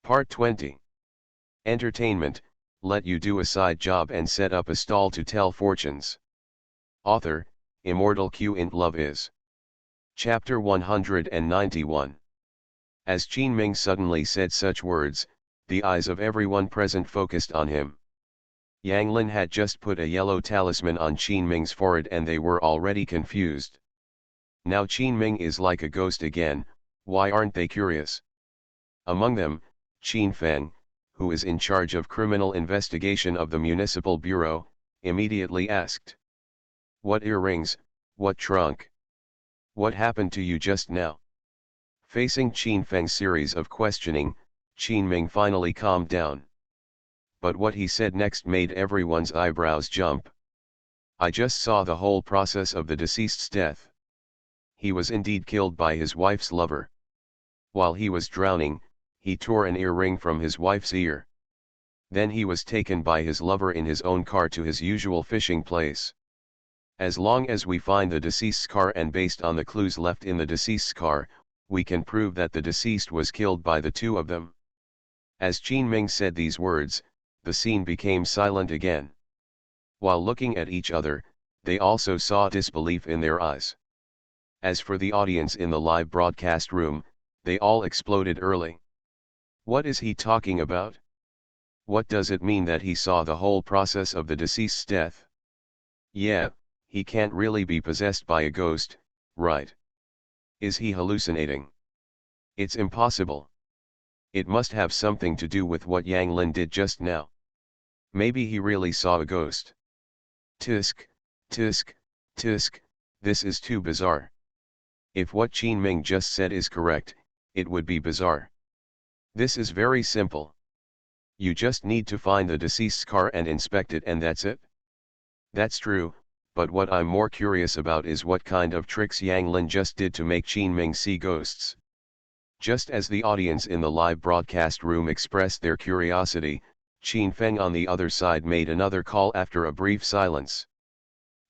Part 20. Entertainment, let you do a side job and set up a stall to tell fortunes. Author, Immortal Q int Love is. Chapter 191. As Qin Ming suddenly said such words, the eyes of everyone present focused on him. Yang Lin had just put a yellow talisman on Qin Ming's forehead and they were already confused. Now Qin Ming is like a ghost again, why aren't they curious? Among them, Qin Feng, who is in charge of criminal investigation of the municipal bureau, immediately asked. What earrings, what trunk? What happened to you just now? Facing Qin Feng's series of questioning, Qin Ming finally calmed down. But what he said next made everyone's eyebrows jump. I just saw the whole process of the deceased's death. He was indeed killed by his wife's lover. While he was drowning, he tore an earring from his wife's ear. Then he was taken by his lover in his own car to his usual fishing place. As long as we find the deceased's car and based on the clues left in the deceased's car, we can prove that the deceased was killed by the two of them. As Qin Ming said these words, the scene became silent again. While looking at each other, they also saw disbelief in their eyes. As for the audience in the live broadcast room, they all exploded early. What is he talking about? What does it mean that he saw the whole process of the deceased's death? Yeah, he can't really be possessed by a ghost, right? Is he hallucinating? It's impossible. It must have something to do with what Yang Lin did just now. Maybe he really saw a ghost. Tisk, tisk, tisk, this is too bizarre. If what Qin Ming just said is correct, it would be bizarre. This is very simple. You just need to find the deceased's car and inspect it and that's it. That's true, but what I'm more curious about is what kind of tricks Yang Lin just did to make Qin Ming see ghosts. Just as the audience in the live broadcast room expressed their curiosity, Qin Feng on the other side made another call after a brief silence.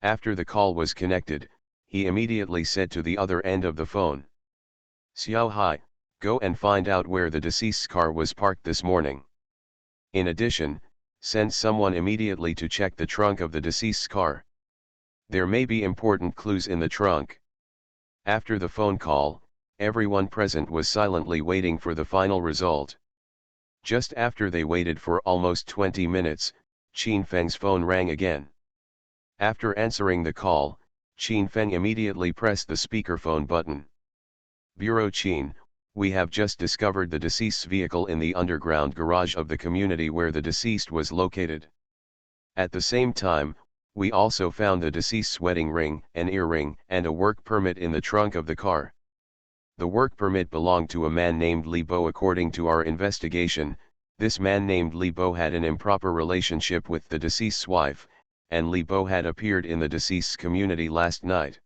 After the call was connected, he immediately said to the other end of the phone. Xiao Hai, go and find out where the deceased's car was parked this morning. In addition, send someone immediately to check the trunk of the deceased's car. There may be important clues in the trunk. After the phone call, everyone present was silently waiting for the final result. Just after they waited for almost 20 minutes, Qin Feng's phone rang again. After answering the call, Qin Feng immediately pressed the speakerphone button. Bureau Qin, we have just discovered the deceased's vehicle in the underground garage of the community where the deceased was located. At the same time, we also found the deceased's wedding ring, an earring, and a work permit in the trunk of the car. The work permit belonged to a man named Li Bo. According to our investigation, this man named Li Bo had an improper relationship with the deceased's wife, and Li Bo had appeared in the deceased's community last night.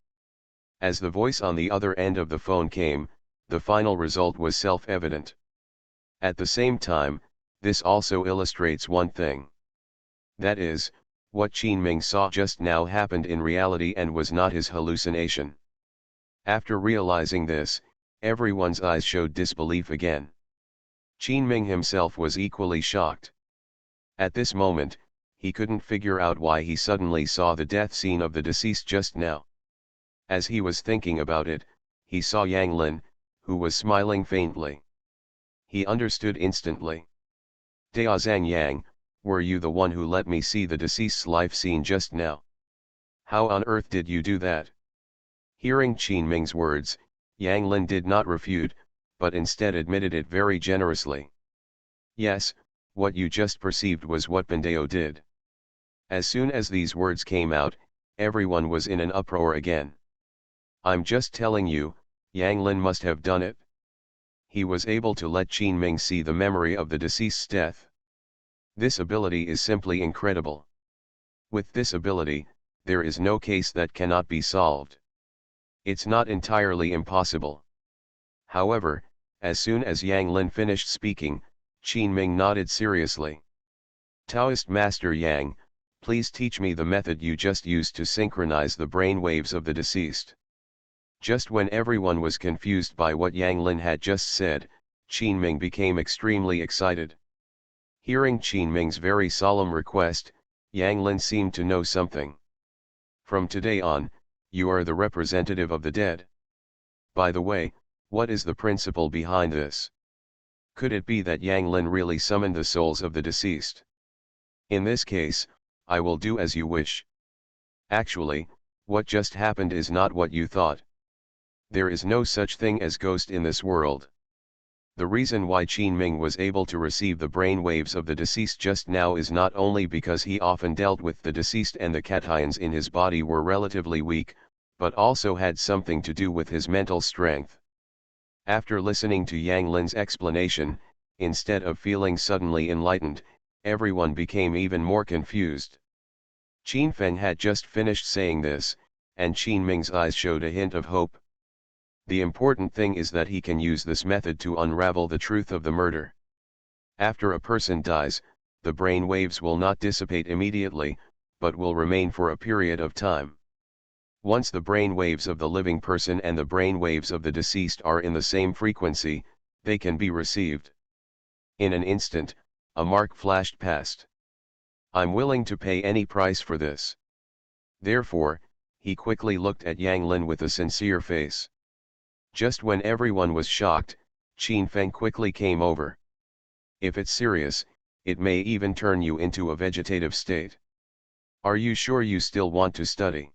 As the voice on the other end of the phone came, the final result was self-evident. At the same time, this also illustrates one thing. That is, what Qin Ming saw just now happened in reality and was not his hallucination. After realizing this, everyone's eyes showed disbelief again. Qin Ming himself was equally shocked. At this moment, he couldn't figure out why he suddenly saw the death scene of the deceased just now. As he was thinking about it, he saw Yang Lin, who was smiling faintly. He understood instantly. Daozang Yang, were you the one who let me see the deceased's life scene just now? How on earth did you do that? Hearing Qin Ming's words, Yang Lin did not refute, but instead admitted it very generously. Yes, what you just perceived was what Bandeo did. As soon as these words came out, everyone was in an uproar again. I'm just telling you, Yang Lin must have done it. He was able to let Qin Ming see the memory of the deceased's death. This ability is simply incredible. With this ability, there is no case that cannot be solved. It's not entirely impossible. However, as soon as Yang Lin finished speaking, Qin Ming nodded seriously. Taoist Master Yang, please teach me the method you just used to synchronize the brain waves of the deceased. Just when everyone was confused by what Yang Lin had just said, Qin Ming became extremely excited. Hearing Qin Ming's very solemn request, Yang Lin seemed to know something. From today on, you are the representative of the dead. By the way, what is the principle behind this? Could it be that Yang Lin really summoned the souls of the deceased? In this case, I will do as you wish. Actually, what just happened is not what you thought. There is no such thing as ghost in this world. The reason why Qin Ming was able to receive the brain waves of the deceased just now is not only because he often dealt with the deceased and the cations in his body were relatively weak, but also had something to do with his mental strength. After listening to Yang Lin's explanation, instead of feeling suddenly enlightened, everyone became even more confused. Qin Feng had just finished saying this, and Qin Ming's eyes showed a hint of hope. The important thing is that he can use this method to unravel the truth of the murder. After a person dies, the brain waves will not dissipate immediately, but will remain for a period of time. Once the brain waves of the living person and the brain waves of the deceased are in the same frequency, they can be received. In an instant, a mark flashed past. I'm willing to pay any price for this. Therefore, he quickly looked at Yang Lin with a sincere face. Just when everyone was shocked, Qin Feng quickly came over. If it's serious, it may even turn you into a vegetative state. Are you sure you still want to study?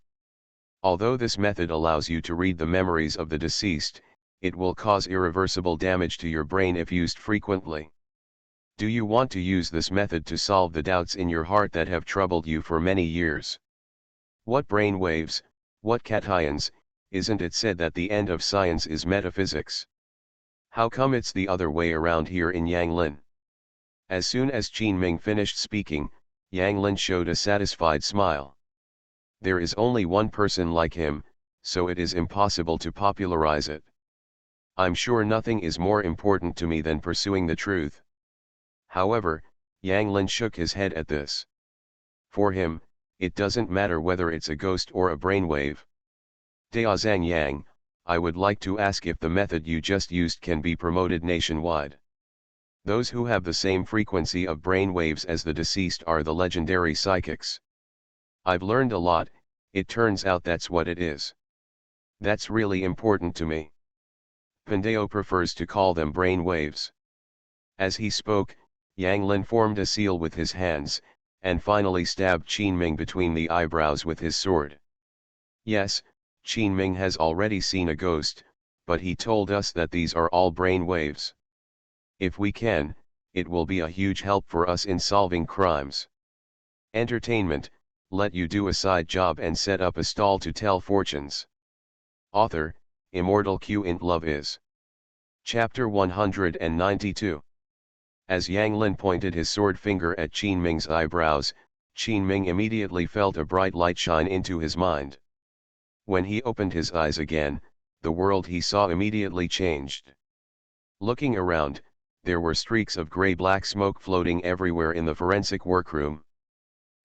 Although this method allows you to read the memories of the deceased, it will cause irreversible damage to your brain if used frequently. Do you want to use this method to solve the doubts in your heart that have troubled you for many years? What brain waves, what cations? Isn't it said that the end of science is metaphysics? How come it's the other way around here in Yang Lin? As soon as Qin Ming finished speaking, Yang Lin showed a satisfied smile. There is only one person like him, so it is impossible to popularize it. I'm sure nothing is more important to me than pursuing the truth. However, Yang Lin shook his head at this. For him, it doesn't matter whether it's a ghost or a brainwave. Daozang Yang, I would like to ask if the method you just used can be promoted nationwide. Those who have the same frequency of brain waves as the deceased are the legendary psychics. I've learned a lot, it turns out that's what it is. That's really important to me. Pandeo prefers to call them brain waves. As he spoke, Yang Lin formed a seal with his hands, and finally stabbed Qin Ming between the eyebrows with his sword. Yes, Qin Ming has already seen a ghost, but he told us that these are all brain waves. If we can, it will be a huge help for us in solving crimes. Entertainment, let you do a side job and set up a stall to tell fortunes. Author, Immortal Q int Love is. Chapter 192. As Yang Lin pointed his sword finger at Qin Ming's eyebrows, Qin Ming immediately felt a bright light shine into his mind. When he opened his eyes again, the world he saw immediately changed. Looking around, there were streaks of gray-black smoke floating everywhere in the forensic workroom.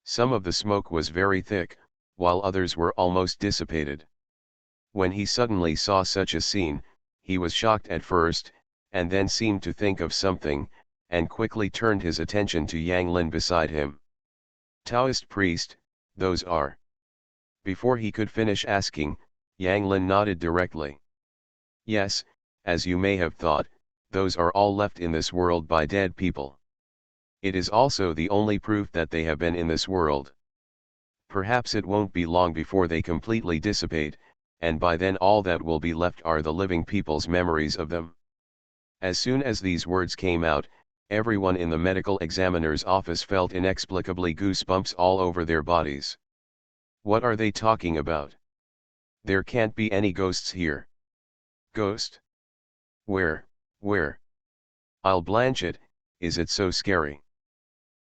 Some of the smoke was very thick, while others were almost dissipated. When he suddenly saw such a scene, he was shocked at first, and then seemed to think of something, and quickly turned his attention to Yang Lin beside him. Taoist priest, those are. Before he could finish asking, Yang Lin nodded directly. Yes, as you may have thought, those are all left in this world by dead people. It is also the only proof that they have been in this world. Perhaps it won't be long before they completely dissipate, and by then all that will be left are the living people's memories of them. As soon as these words came out, everyone in the medical examiner's office felt inexplicably goosebumps all over their bodies. What are they talking about? There can't be any ghosts here. Ghost? Where? I'll blanch it, is it so scary?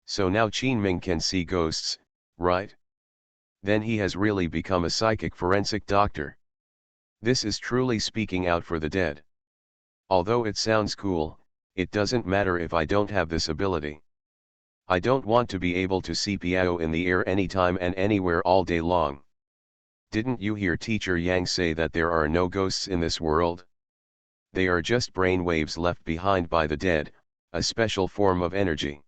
So now Qin Ming can see ghosts, right? Then he has really become a psychic forensic doctor. This is truly speaking out for the dead. Although it sounds cool, it doesn't matter if I don't have this ability. I don't want to be able to see Piao in the air anytime and anywhere all day long. Didn't you hear Teacher Yang say that there are no ghosts in this world? They are just brain waves left behind by the dead, a special form of energy.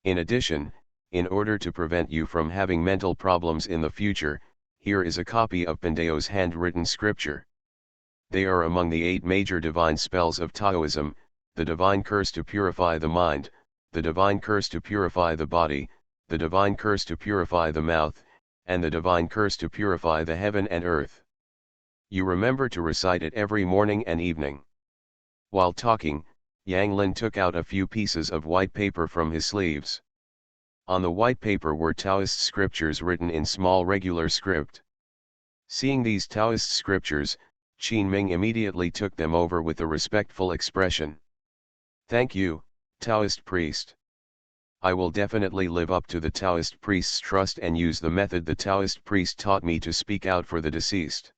In addition, in order to prevent you from having mental problems in the future, here is a copy of Pandeo's handwritten scripture. They are among the 8 major divine spells of Taoism: the divine curse to purify the mind, the divine curse to purify the body, the divine curse to purify the mouth, and the divine curse to purify the heaven and earth. You remember to recite it every morning and evening. While talking, Yang Lin took out a few pieces of white paper from his sleeves. On the white paper were Taoist scriptures written in small regular script. Seeing these Taoist scriptures, Qin Ming immediately took them over with a respectful expression. "Thank you, Taoist priest. I will definitely live up to the Taoist priest's trust and use the method the Taoist priest taught me to speak out for the deceased."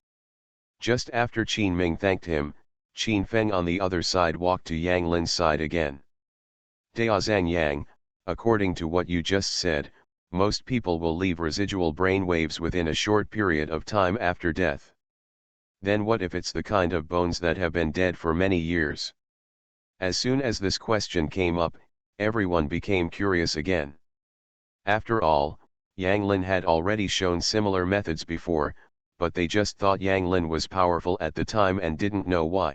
Just after Qin Ming thanked him, Qin Feng on the other side walked to Yang Lin's side again. "Daozang Yang, according to what you just said, most people will leave residual brain waves within a short period of time after death. Then what if it's the kind of bones that have been dead for many years?" As soon as this question came up, everyone became curious again. After all, Yang Lin had already shown similar methods before, but they just thought Yang Lin was powerful at the time and didn't know why.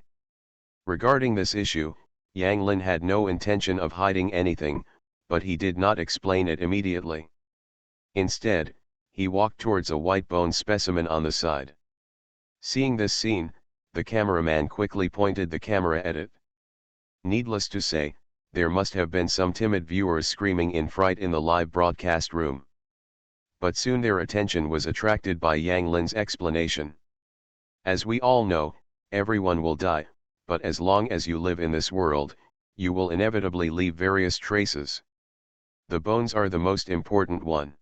Regarding this issue, Yang Lin had no intention of hiding anything, but he did not explain it immediately. Instead, he walked towards a white bone specimen on the side. Seeing this scene, the cameraman quickly pointed the camera at it. Needless to say, there must have been some timid viewers screaming in fright in the live broadcast room. But soon their attention was attracted by Yang Lin's explanation. "As we all know, everyone will die, but as long as you live in this world, you will inevitably leave various traces. The bones are the most important one.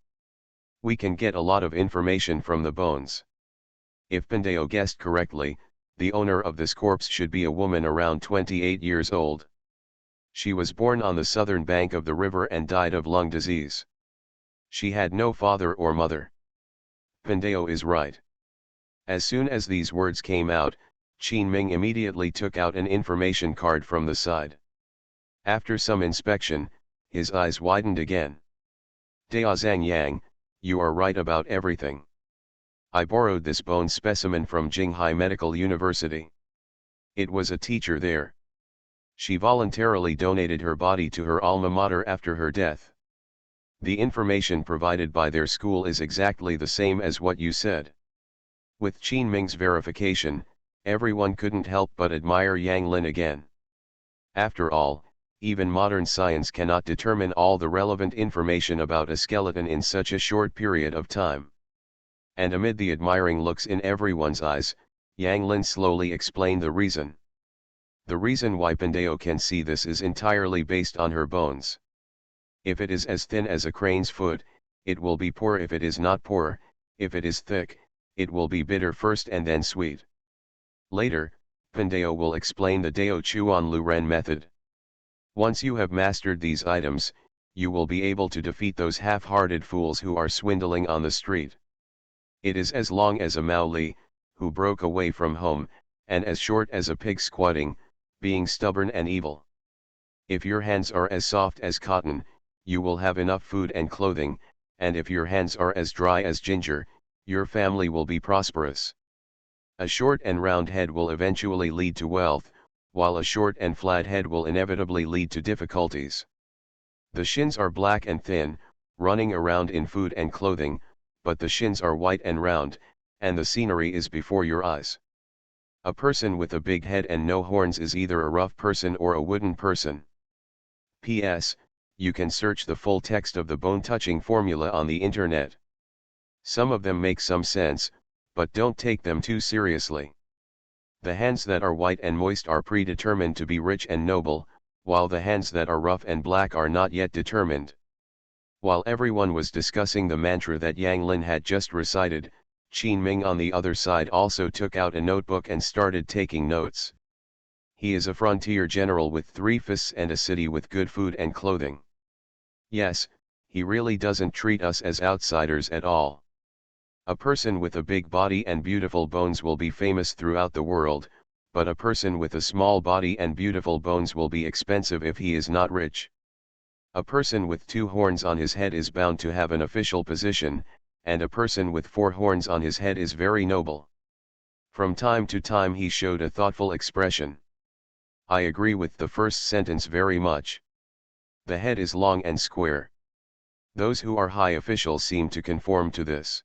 We can get a lot of information from the bones. If Pandeo guessed correctly, the owner of this corpse should be a woman around 28 years old. She was born on the southern bank of the river and died of lung disease. She had no father or mother. Pandeo is right." As soon as these words came out, Qin Ming immediately took out an information card from the side. After some inspection, his eyes widened again. "Daozang Yang, you are right about everything. I borrowed this bone specimen from Jinghai Medical University. It was a teacher there. She voluntarily donated her body to her alma mater after her death. The information provided by their school is exactly the same as what you said." With Qin Ming's verification, everyone couldn't help but admire Yang Lin again. After all, even modern science cannot determine all the relevant information about a skeleton in such a short period of time. And amid the admiring looks in everyone's eyes, Yang Lin slowly explained the reason. The reason why Pandeo can see this is entirely based on her bones. If it is as thin as a crane's foot, it will be poor. If it is not poor, if it is thick, it will be bitter first and then sweet. Later, Pandeo will explain the Dao Chuan Lu Ren method. Once you have mastered these items, you will be able to defeat those half-hearted fools who are swindling on the street. It is as long as a Mao Li, who broke away from home, and as short as a pig squatting, being stubborn and evil. If your hands are as soft as cotton, you will have enough food and clothing, and if your hands are as dry as ginger, your family will be prosperous. A short and round head will eventually lead to wealth, while a short and flat head will inevitably lead to difficulties. The shins are black and thin, running around in food and clothing, but the shins are white and round, and the scenery is before your eyes. A person with a big head and no horns is either a rough person or a wooden person. P.S. You can search the full text of the bone-touching formula on the internet. Some of them make some sense, but don't take them too seriously. The hands that are white and moist are predetermined to be rich and noble, while the hands that are rough and black are not yet determined. While everyone was discussing the mantra that Yang Lin had just recited, Qin Ming on the other side also took out a notebook and started taking notes. He is a frontier general with 3 fists and a city with good food and clothing. Yes, he really doesn't treat us as outsiders at all. A person with a big body and beautiful bones will be famous throughout the world, but a person with a small body and beautiful bones will be expensive if he is not rich. A person with 2 horns on his head is bound to have an official position, and a person with 4 horns on his head is very noble. From time to time he showed a thoughtful expression. I agree with the first sentence very much. The head is long and square. Those who are high officials seem to conform to this.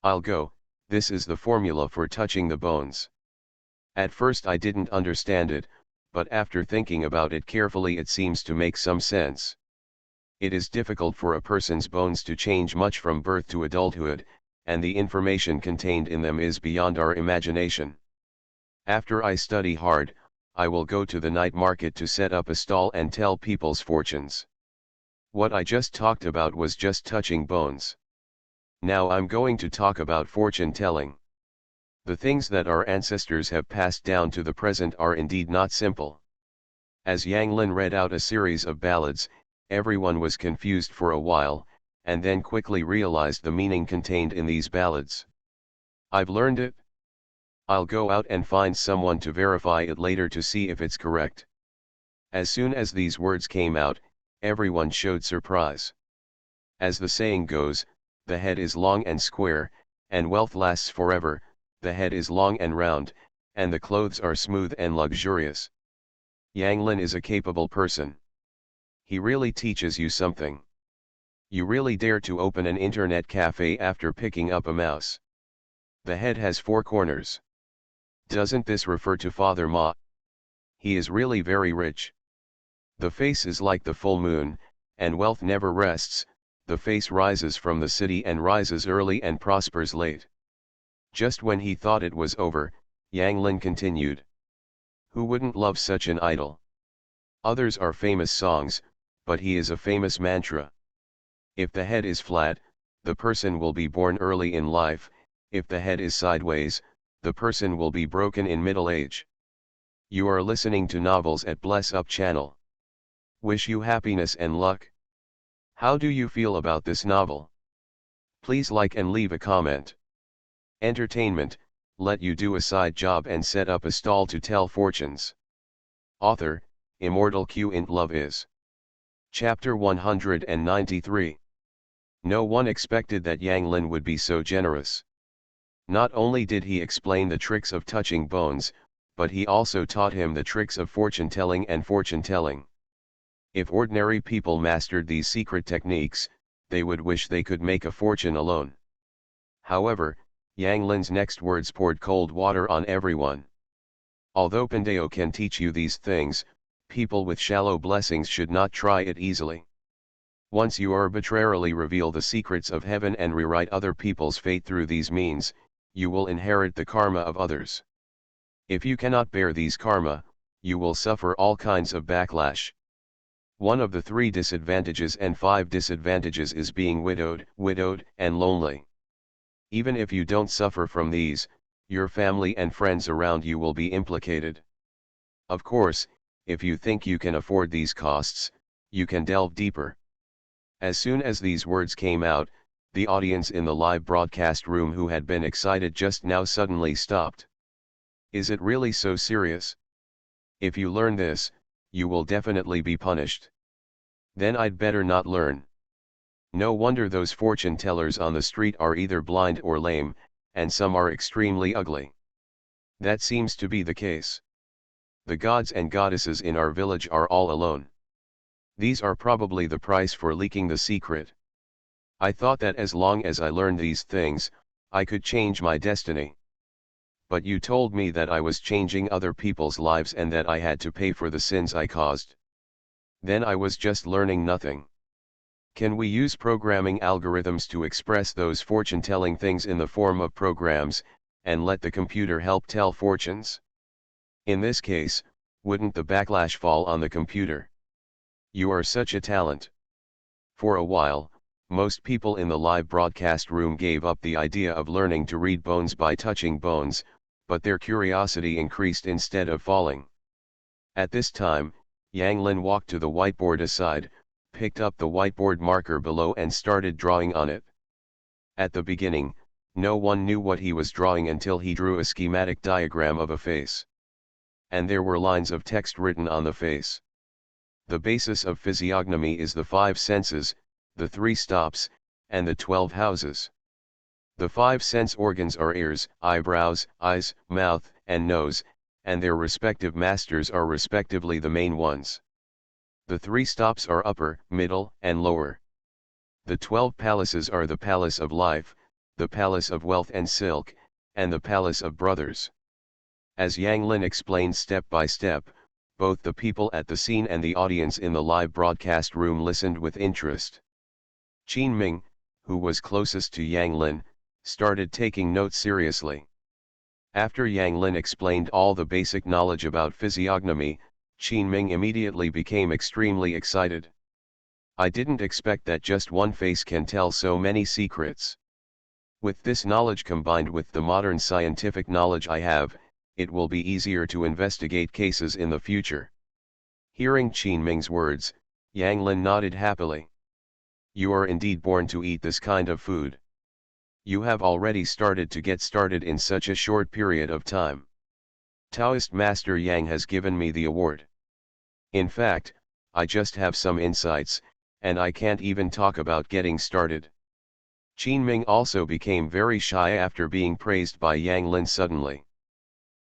I'll go, this is the formula for touching the bones. At first I didn't understand it, but after thinking about it carefully it seems to make some sense. It is difficult for a person's bones to change much from birth to adulthood, and the information contained in them is beyond our imagination. After I study hard, I will go to the night market to set up a stall and tell people's fortunes. What I just talked about was just touching bones. Now I'm going to talk about fortune telling. The things that our ancestors have passed down to the present are indeed not simple. As Yang Lin read out a series of ballads, everyone was confused for a while, and then quickly realized the meaning contained in these ballads. I've learned it. I'll go out and find someone to verify it later to see if it's correct. As soon as these words came out, everyone showed surprise. As the saying goes, the head is long and square, and wealth lasts forever. The head is long and round, and the clothes are smooth and luxurious. Yang Lin is a capable person. He really teaches you something. You really dare to open an internet cafe after picking up a mouse. The head has 4 corners. Doesn't this refer to Father Ma? He is really very rich. The face is like the full moon, and wealth never rests. The face rises from the city and rises early and prospers late. Just when he thought it was over, Yang Lin continued. Who wouldn't love such an idol? Others are famous songs, but he is a famous mantra. If the head is flat, the person will be born early in life. If the head is sideways, the person will be broken in middle age. You are listening to Novels at Bless Up channel. Wish you happiness and luck. How do you feel about this novel? Please like and leave a comment. Entertainment, let you do a side job and set up a stall to tell fortunes. Author, Immortal Q int Love is. Chapter 193. No one expected that Yang Lin would be so generous. Not only did he explain the tricks of touching bones, but he also taught him the tricks of fortune telling and fortune telling. If ordinary people mastered these secret techniques, they would wish they could make a fortune alone. However, Yang Lin's next words poured cold water on everyone. Although Pandeo can teach you these things, people with shallow blessings should not try it easily. Once you arbitrarily reveal the secrets of heaven and rewrite other people's fate through these means, you will inherit the karma of others. If you cannot bear these karma, you will suffer all kinds of backlash. One of the 3 disadvantages and 5 disadvantages is being widowed, and lonely. Even if you don't suffer from these, your family and friends around you will be implicated. Of course, if you think you can afford these costs, you can delve deeper. As soon as these words came out, the audience in the live broadcast room who had been excited just now suddenly stopped. Is it really so serious? If you learn this, you will definitely be punished. Then I'd better not learn. No wonder those fortune tellers on the street are either blind or lame, and some are extremely ugly. That seems to be the case. The gods and goddesses in our village are all alone. These are probably the price for leaking the secret. I thought that as long as I learned these things, I could change my destiny. But you told me that I was changing other people's lives and that I had to pay for the sins I caused. Then I was just learning nothing. Can we use programming algorithms to express those fortune-telling things in the form of programs, and let the computer help tell fortunes? In this case, wouldn't the backlash fall on the computer? You are such a talent. For a while, most people in the live broadcast room gave up the idea of learning to read bones by touching bones, but their curiosity increased instead of falling. At this time, Yang Lin walked to the whiteboard aside, picked up the whiteboard marker below and started drawing on it. At the beginning, no one knew what he was drawing until he drew a schematic diagram of a face. and there were lines of text written on the face. The basis of physiognomy is the 5 senses, the 3 stops, and the 12 houses. The 5 sense organs are ears, eyebrows, eyes, mouth, and nose, and their respective masters are respectively the main ones. The 3 stops are upper, middle, and lower. The 12 palaces are the palace of life, the palace of wealth and silk, and the palace of brothers. As Yang Lin explained step by step, both the people at the scene and the audience in the live broadcast room listened with interest. Qin Ming, who was closest to Yang Lin, started taking notes seriously. After Yang Lin explained all the basic knowledge about physiognomy, Qin Ming immediately became extremely excited. I didn't expect that just one face can tell so many secrets. With this knowledge combined with the modern scientific knowledge I have, it will be easier to investigate cases in the future. Hearing Qin Ming's words, Yang Lin nodded happily. You are indeed born to eat this kind of food. You have already started to get started in such a short period of time. Taoist Master Yang has given me the award. In fact, I just have some insights, and I can't even talk about getting started. Qin Ming also became very shy after being praised by Yang Lin suddenly.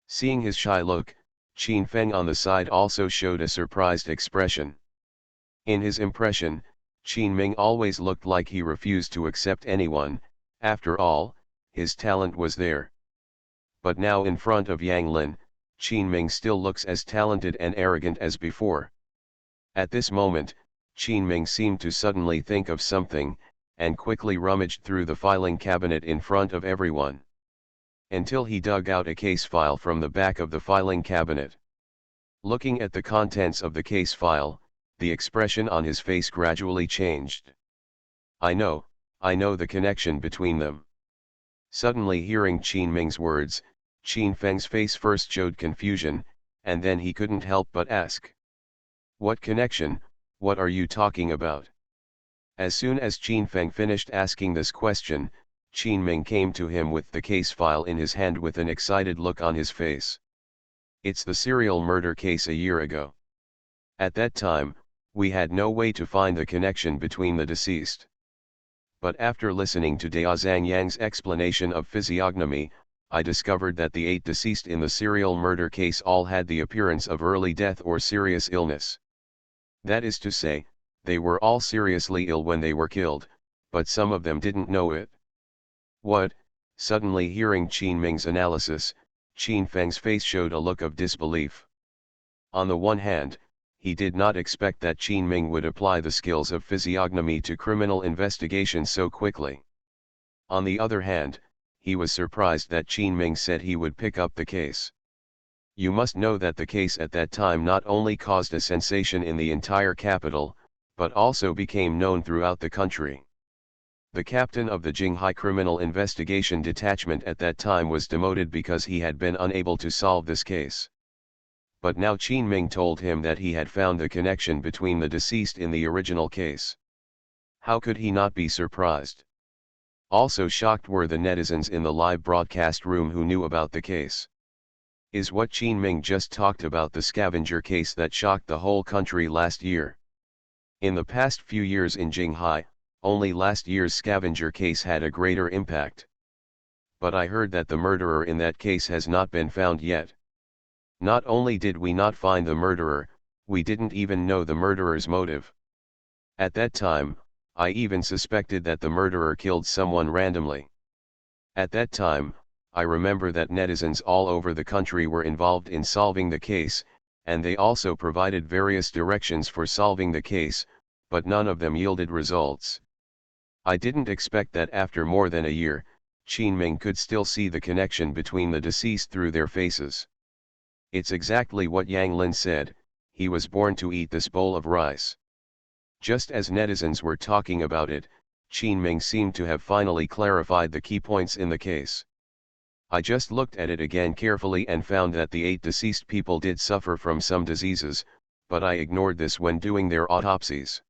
Seeing his shy look, Qin Feng on the side also showed a surprised expression. In his impression, Qin Ming always looked like he refused to accept anyone. After all, his talent was there. But now in front of Yang Lin, Qin Ming still looks as talented and arrogant as before. At this moment, Qin Ming seemed to suddenly think of something, and quickly rummaged through the filing cabinet in front of everyone. Until he dug out a case file from the back of the filing cabinet. Looking at the contents of the case file, the expression on his face gradually changed. I know the connection between them. Suddenly hearing Qin Ming's words, Qin Feng's face first showed confusion, and then he couldn't help but ask. What connection? What are you talking about? As soon as Qin Feng finished asking this question, Qin Ming came to him with the case file in his hand with an excited look on his face. It's the serial murder case a year ago. At that time, we had no way to find the connection between the deceased. But after listening to Daozang Yang's explanation of physiognomy, I discovered that the 8 deceased in the serial murder case all had the appearance of early death or serious illness. That is to say, they were all seriously ill when they were killed, but some of them didn't know it. What? Suddenly hearing Qin Ming's analysis, Qin Feng's face showed a look of disbelief. On the one hand, he did not expect that Qin Ming would apply the skills of physiognomy to criminal investigation so quickly. On the other hand, he was surprised that Qin Ming said he would pick up the case. You must know that the case at that time not only caused a sensation in the entire capital, but also became known throughout the country. The captain of the Jinghai Criminal Investigation Detachment at that time was demoted because he had been unable to solve this case. But now Qin Ming told him that he had found the connection between the deceased in the original case. How could he not be surprised? Also shocked were the netizens in the live broadcast room who knew about the case. Is what Qin Ming just talked about the scavenger case that shocked the whole country last year? In the past few years in Jinghai, only last year's scavenger case had a greater impact. But I heard that the murderer in that case has not been found yet. Not only did we not find the murderer, we didn't even know the murderer's motive. At that time, I even suspected that the murderer killed someone randomly. At that time, I remember that netizens all over the country were involved in solving the case, and they also provided various directions for solving the case, but none of them yielded results. I didn't expect that after more than a year, Qin Ming could still see the connection between the deceased through their faces. It's exactly what Yang Lin said, he was born to eat this bowl of rice. Just as netizens were talking about it, Qin Ming seemed to have finally clarified the key points in the case. I just looked at it again carefully and found that the 8 deceased people did suffer from some diseases, but I ignored this when doing their autopsies.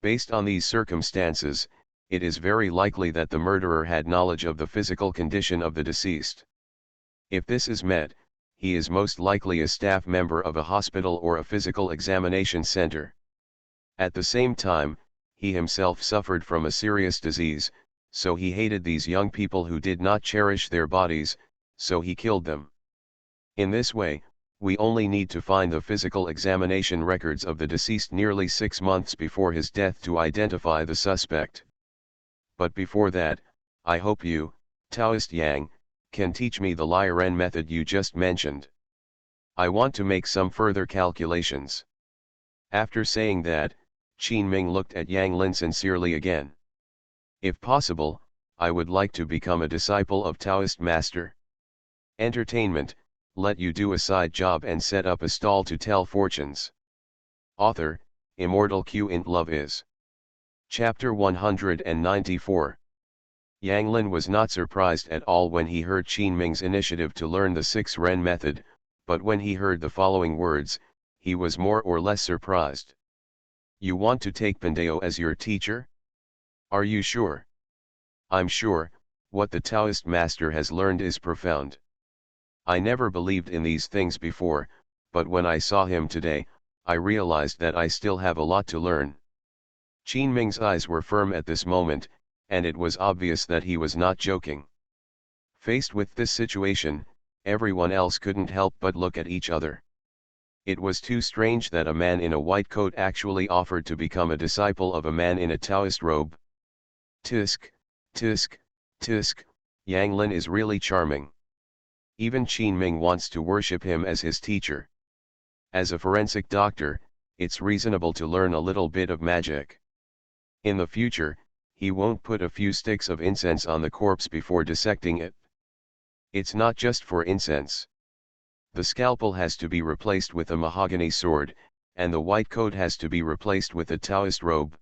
Based on these circumstances, it is very likely that the murderer had knowledge of the physical condition of the deceased. If this is met, he is most likely a staff member of a hospital or a physical examination center. At the same time, he himself suffered from a serious disease, so he hated these young people who did not cherish their bodies, so he killed them. In this way, we only need to find the physical examination records of the deceased nearly 6 months before his death to identify the suspect. But before that, I hope you, Taoist Yang, can teach me the Liren method you just mentioned. I want to make some further calculations. After saying that, Qin Ming looked at Yang Lin sincerely again. If possible, I would like to become a disciple of Taoist master. Entertainment, let you do a side job and set up a stall to tell fortunes. Author, Immortal Q in Love is. Chapter 194. Yang Lin was not surprised at all when he heard Qin Ming's initiative to learn the 6 Ren method, but when he heard the following words, he was more or less surprised. You want to take Pandeo as your teacher? Are you sure? I'm sure, what the Taoist master has learned is profound. I never believed in these things before, but when I saw him today, I realized that I still have a lot to learn. Qin Ming's eyes were firm at this moment, and it was obvious that he was not joking. Faced with this situation, everyone else couldn't help but look at each other. It was too strange that a man in a white coat actually offered to become a disciple of a man in a Taoist robe. Tisk, tisk, tisk, Yang Lin is really charming. Even Qin Ming wants to worship him as his teacher. As a forensic doctor, it's reasonable to learn a little bit of magic. In the future, he won't put a few sticks of incense on the corpse before dissecting it. It's not just for incense. The scalpel has to be replaced with a mahogany sword, and the white coat has to be replaced with a Taoist robe.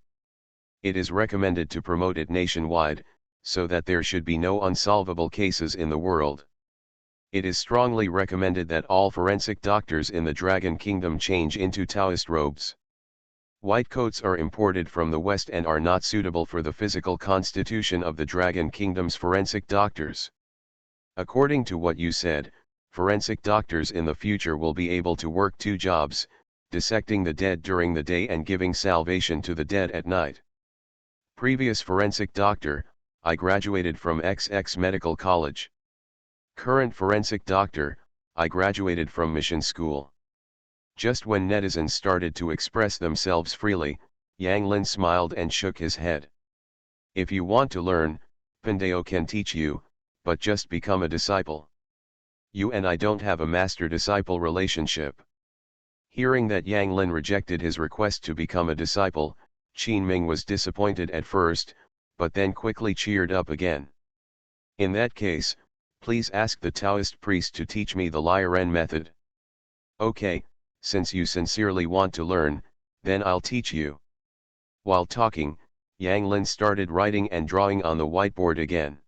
It is recommended to promote it nationwide, so that there should be no unsolvable cases in the world. It is strongly recommended that all forensic doctors in the Dragon Kingdom change into Taoist robes. White coats are imported from the West and are not suitable for the physical constitution of the Dragon Kingdom's forensic doctors. According to what you said, forensic doctors in the future will be able to work 2 jobs, dissecting the dead during the day and giving salvation to the dead at night. Previous forensic doctor, I graduated from XX Medical College. Current forensic doctor, I graduated from Mission School. Just when netizens started to express themselves freely, Yang Lin smiled and shook his head. If you want to learn, Pandeo can teach you, but just become a disciple. You and I don't have a master-disciple relationship. Hearing that Yang Lin rejected his request to become a disciple, Qin Ming was disappointed at first, but then quickly cheered up again. In that case, please ask the Taoist priest to teach me the Liren method. Okay, since you sincerely want to learn, then I'll teach you. While talking, Yang Lin started writing and drawing on the whiteboard again.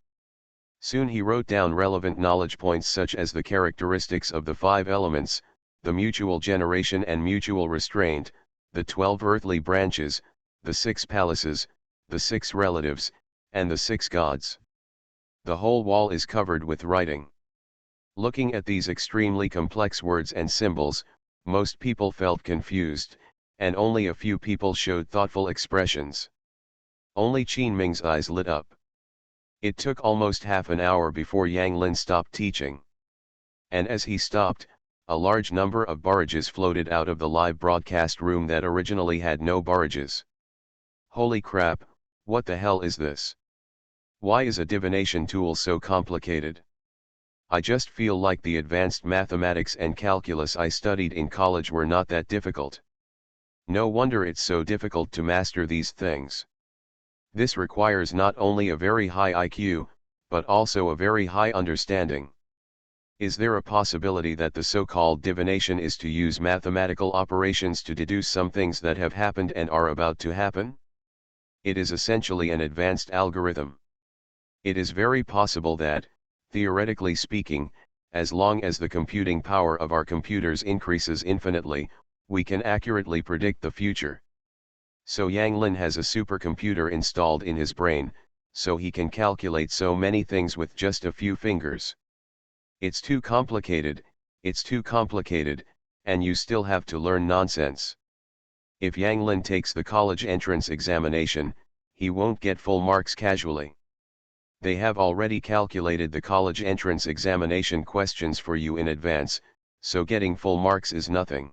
Soon he wrote down relevant knowledge points such as the characteristics of the 5 elements, the mutual generation and mutual restraint, the 12 earthly branches, the 6 palaces, the 6 relatives, and the 6 gods. The whole wall is covered with writing. Looking at these extremely complex words and symbols, most people felt confused, and only a few people showed thoughtful expressions. Only Qin Ming's eyes lit up. It took almost half an hour before Yang Lin stopped teaching. And as he stopped, a large number of barrages floated out of the live broadcast room that originally had no barrages. Holy crap, what the hell is this? Why is a divination tool so complicated? I just feel like the advanced mathematics and calculus I studied in college were not that difficult. No wonder it's so difficult to master these things. This requires not only a very high IQ, but also a very high understanding. Is there a possibility that the so-called divination is to use mathematical operations to deduce some things that have happened and are about to happen? It is essentially an advanced algorithm. It is very possible that, theoretically speaking, as long as the computing power of our computers increases infinitely, we can accurately predict the future. So Yang Lin has a supercomputer installed in his brain, so he can calculate so many things with just a few fingers. It's too complicated, It's too complicated, and you still have to learn nonsense. If Yang Lin takes the college entrance examination, he won't get full marks casually. They have already calculated the college entrance examination questions for you in advance, so getting full marks is nothing.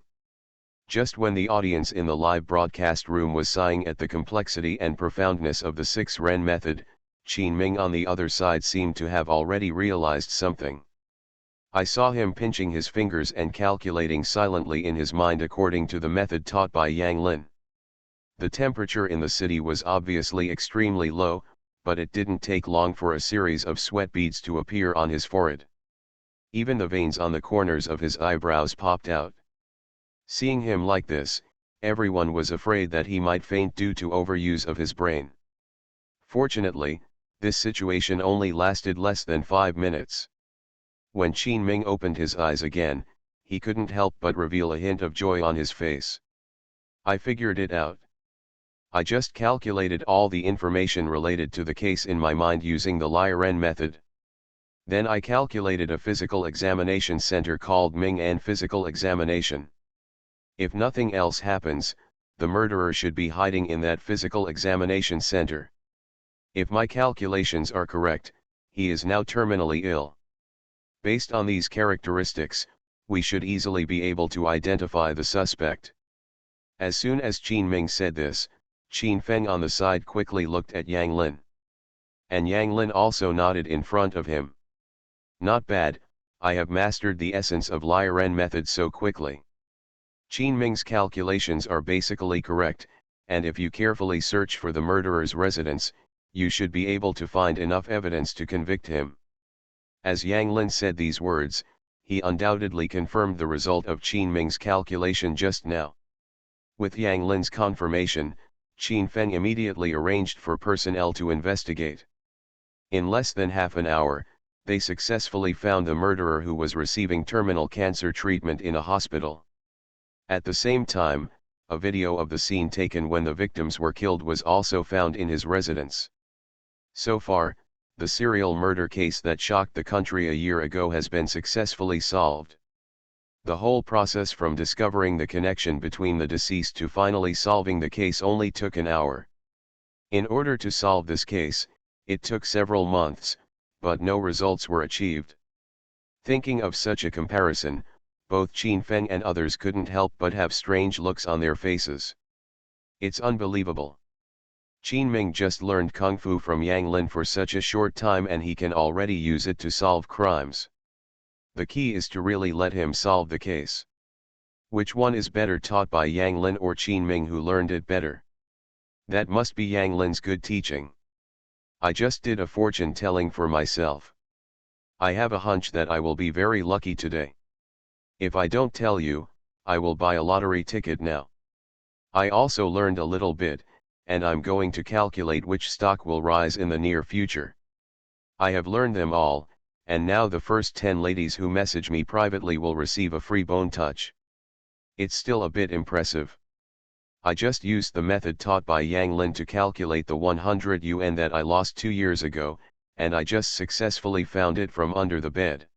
Just when the audience in the live broadcast room was sighing at the complexity and profoundness of the 6-Ren method, Qin Ming on the other side seemed to have already realized something. I saw him pinching his fingers and calculating silently in his mind according to the method taught by Yang Lin. The temperature in the city was obviously extremely low, but it didn't take long for a series of sweat beads to appear on his forehead. Even the veins on the corners of his eyebrows popped out. Seeing him like this, everyone was afraid that he might faint due to overuse of his brain. Fortunately, this situation only lasted less than 5 minutes. When Qin Ming opened his eyes again, he couldn't help but reveal a hint of joy on his face. I figured it out. I just calculated all the information related to the case in my mind using the Liren method. Then I calculated a physical examination center called Ming An Physical Examination. If nothing else happens, the murderer should be hiding in that physical examination center. If my calculations are correct, he is now terminally ill. Based on these characteristics, we should easily be able to identify the suspect. As soon as Qin Ming said this, Qin Feng on the side quickly looked at Yang Lin. And Yang Lin also nodded in front of him. Not bad, I have mastered the essence of Liren method so quickly. Qin Ming's calculations are basically correct, and if you carefully search for the murderer's residence, you should be able to find enough evidence to convict him. As Yang Lin said these words, he undoubtedly confirmed the result of Qin Ming's calculation just now. With Yang Lin's confirmation, Qin Feng immediately arranged for personnel to investigate. In less than half an hour, they successfully found the murderer who was receiving terminal cancer treatment in a hospital. At the same time, a video of the scene taken when the victims were killed was also found in his residence. So far, the serial murder case that shocked the country a year ago has been successfully solved. The whole process from discovering the connection between the deceased to finally solving the case only took an hour. In order to solve this case, it took several months, but no results were achieved. Thinking of such a comparison, both Qin Feng and others couldn't help but have strange looks on their faces. It's unbelievable. Qin Ming just learned Kung Fu from Yang Lin for such a short time and he can already use it to solve crimes. The key is to really let him solve the case. Which one is better, taught by Yang Lin or Qin Ming who learned it better? That must be Yang Lin's good teaching. I just did a fortune telling for myself. I have a hunch that I will be very lucky today. If I don't tell you, I will buy a lottery ticket now. I also learned a little bit, and I'm going to calculate which stock will rise in the near future. I have learned them all, and now the first 10 ladies who message me privately will receive a free bone touch. It's still a bit impressive. I just used the method taught by Yang Lin to calculate the 100 yuan that I lost 2 years ago, and I just successfully found it from under the bed.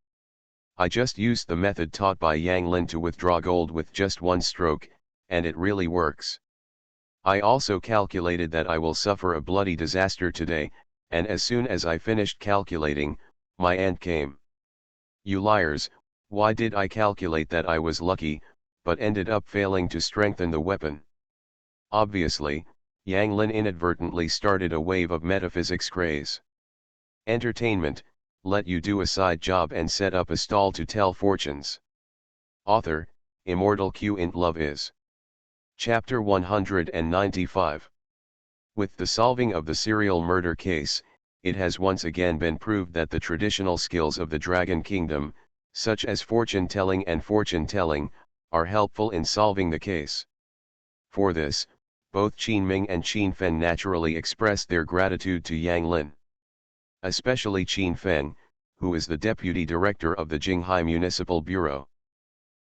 I just used the method taught by Yang Lin to withdraw gold with just one stroke, and it really works. I also calculated that I will suffer a bloody disaster today, and as soon as I finished calculating, my aunt came. You liars, why did I calculate that I was lucky, but ended up failing to strengthen the weapon? Obviously, Yang Lin inadvertently started a wave of metaphysics craze. Entertainment, let you do a side job and set up a stall to tell fortunes. Author, Immortal Q int Love is. Chapter 195. With the solving of the serial murder case, it has once again been proved that the traditional skills of the Dragon Kingdom, such as fortune-telling and fortune-telling, are helpful in solving the case. For this, both Qin Ming and Qin Feng naturally expressed their gratitude to Yang Lin. Especially Qin Feng, who is the deputy director of the Jinghai Municipal Bureau.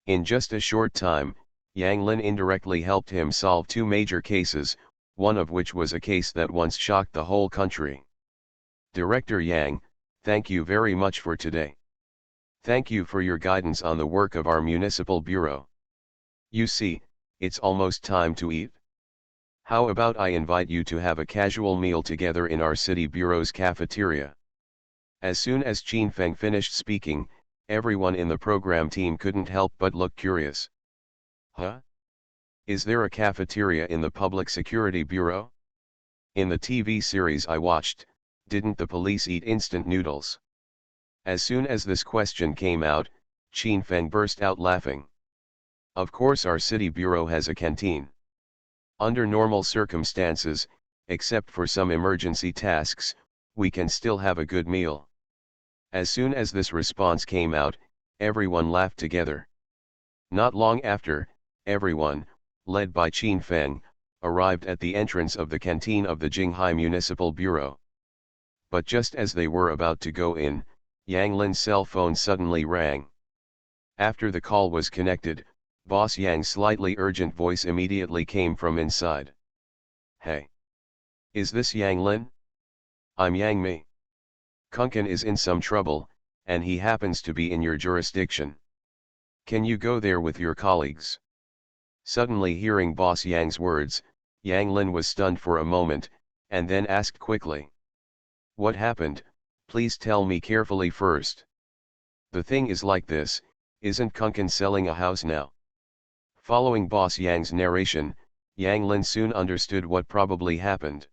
In just a short time, Yang Lin indirectly helped him solve 2 major cases, one of which was a case that once shocked the whole country. Director Yang, thank you very much for today. Thank you for your guidance on the work of our municipal bureau. You see, it's almost time to eat. How about I invite you to have a casual meal together in our city bureau's cafeteria? As soon as Qin Feng finished speaking, everyone in the program team couldn't help but look curious. Huh? Is there a cafeteria in the Public Security Bureau? In the TV series I watched, didn't the police eat instant noodles? As soon as this question came out, Qin Feng burst out laughing. Of course our city bureau has a canteen. Under normal circumstances, except for some emergency tasks, we can still have a good meal. As soon as this response came out, everyone laughed together. Not long after, everyone, led by Qin Feng, arrived at the entrance of the canteen of the Jinghai Municipal Bureau. But just as they were about to go in, Yang Lin's cell phone suddenly rang. After the call was connected, Boss Yang's slightly urgent voice immediately came from inside. Hey! Is this Yang Lin? I'm Yang Mi. Kunkan is in some trouble, and he happens to be in your jurisdiction. Can you go there with your colleagues? Suddenly hearing Boss Yang's words, Yang Lin was stunned for a moment, and then asked quickly. What happened? Please tell me carefully first. The thing is like this, isn't Kunkan selling a house now? Following Boss Yang's narration, Yang Lin soon understood what probably happened.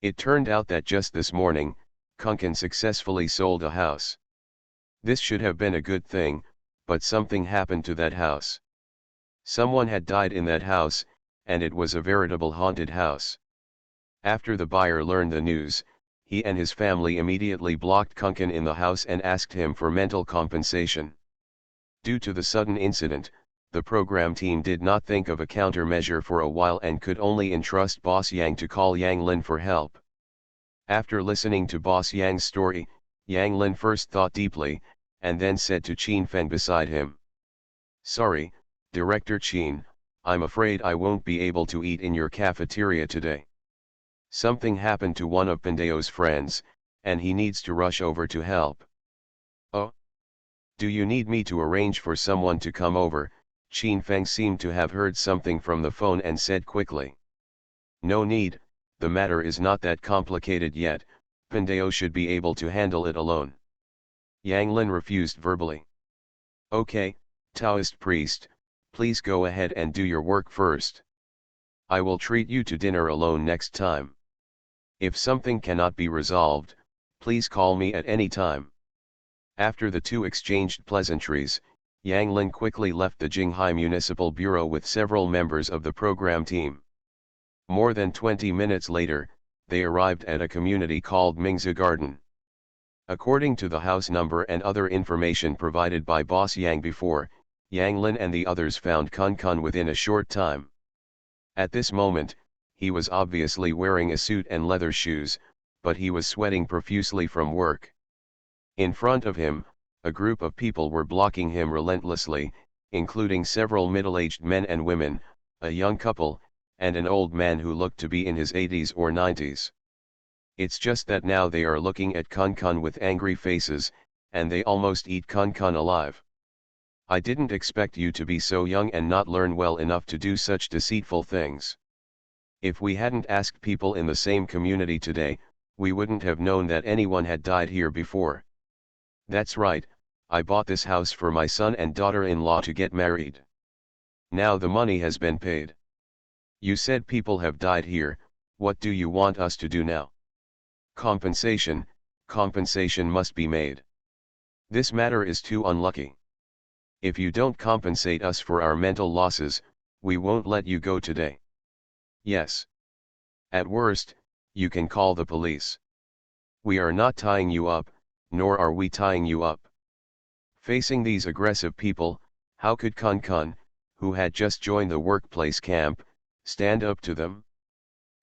It turned out that just this morning, Kunkan successfully sold a house. This should have been a good thing, but something happened to that house. Someone had died in that house, and it was a veritable haunted house. After the buyer learned the news, he and his family immediately blocked Kunkan in the house and asked him for mental compensation. Due to the sudden incident, the program team did not think of a countermeasure for a while and could only entrust Boss Yang to call Yang Lin for help. After listening to Boss Yang's story, Yang Lin first thought deeply, and then said to Qin Feng beside him. Sorry, Director Qin, I'm afraid I won't be able to eat in your cafeteria today. Something happened to one of Pendeo's friends, and he needs to rush over to help. Oh? Do you need me to arrange for someone to come over? Qin Feng seemed to have heard something from the phone and said quickly. No need, the matter is not that complicated yet, Pendeo should be able to handle it alone. Yang Lin refused verbally. Okay, Taoist priest, please go ahead and do your work first. I will treat you to dinner alone next time. If something cannot be resolved, please call me at any time. After the two exchanged pleasantries, Yang Lin quickly left the Jinghai Municipal Bureau with several members of the program team. More than 20 minutes later, they arrived at a community called Mingzi Garden. According to the house number and other information provided by Boss Yang before, Yang Lin and the others found Kun within a short time. At this moment, he was obviously wearing a suit and leather shoes, but he was sweating profusely from work. In front of him, a group of people were blocking him relentlessly, including several middle-aged men and women, a young couple, and an old man who looked to be in his 80s or 90s. It's just that now they are looking at Kun with angry faces, and they almost eat Kun alive. I didn't expect you to be so young and not learn well enough to do such deceitful things. If we hadn't asked people in the same community today, we wouldn't have known that anyone had died here before. That's right, I bought this house for my son and daughter-in-law to get married. Now the money has been paid. You said people have died here, what do you want us to do now? Compensation must be made. This matter is too unlucky. If you don't compensate us for our mental losses, we won't let you go today. Yes. At worst, you can call the police. We are not tying you up, nor are we tying you up. Facing these aggressive people, how could Kun, who had just joined the workplace camp, stand up to them?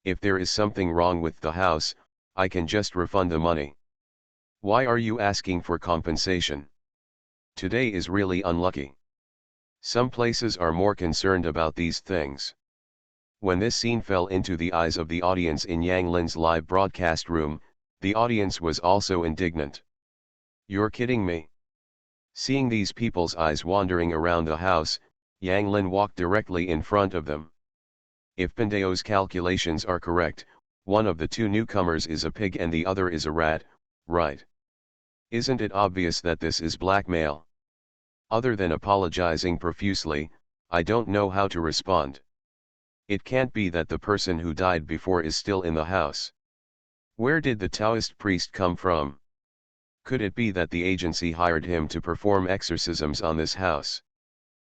If there is something wrong with the house, I can just refund the money. Why are you asking for compensation? Today is really unlucky. Some places are more concerned about these things. When this scene fell into the eyes of the audience in Yang Lin's live broadcast room, the audience was also indignant. You're kidding me? Seeing these people's eyes wandering around the house, Yang Lin walked directly in front of them. If Pindao's calculations are correct, one of the two newcomers is a pig and the other is a rat, right? Isn't it obvious that this is blackmail? Other than apologizing profusely, I don't know how to respond. It can't be that the person who died before is still in the house. Where did the Taoist priest come from? Could it be that the agency hired him to perform exorcisms on this house?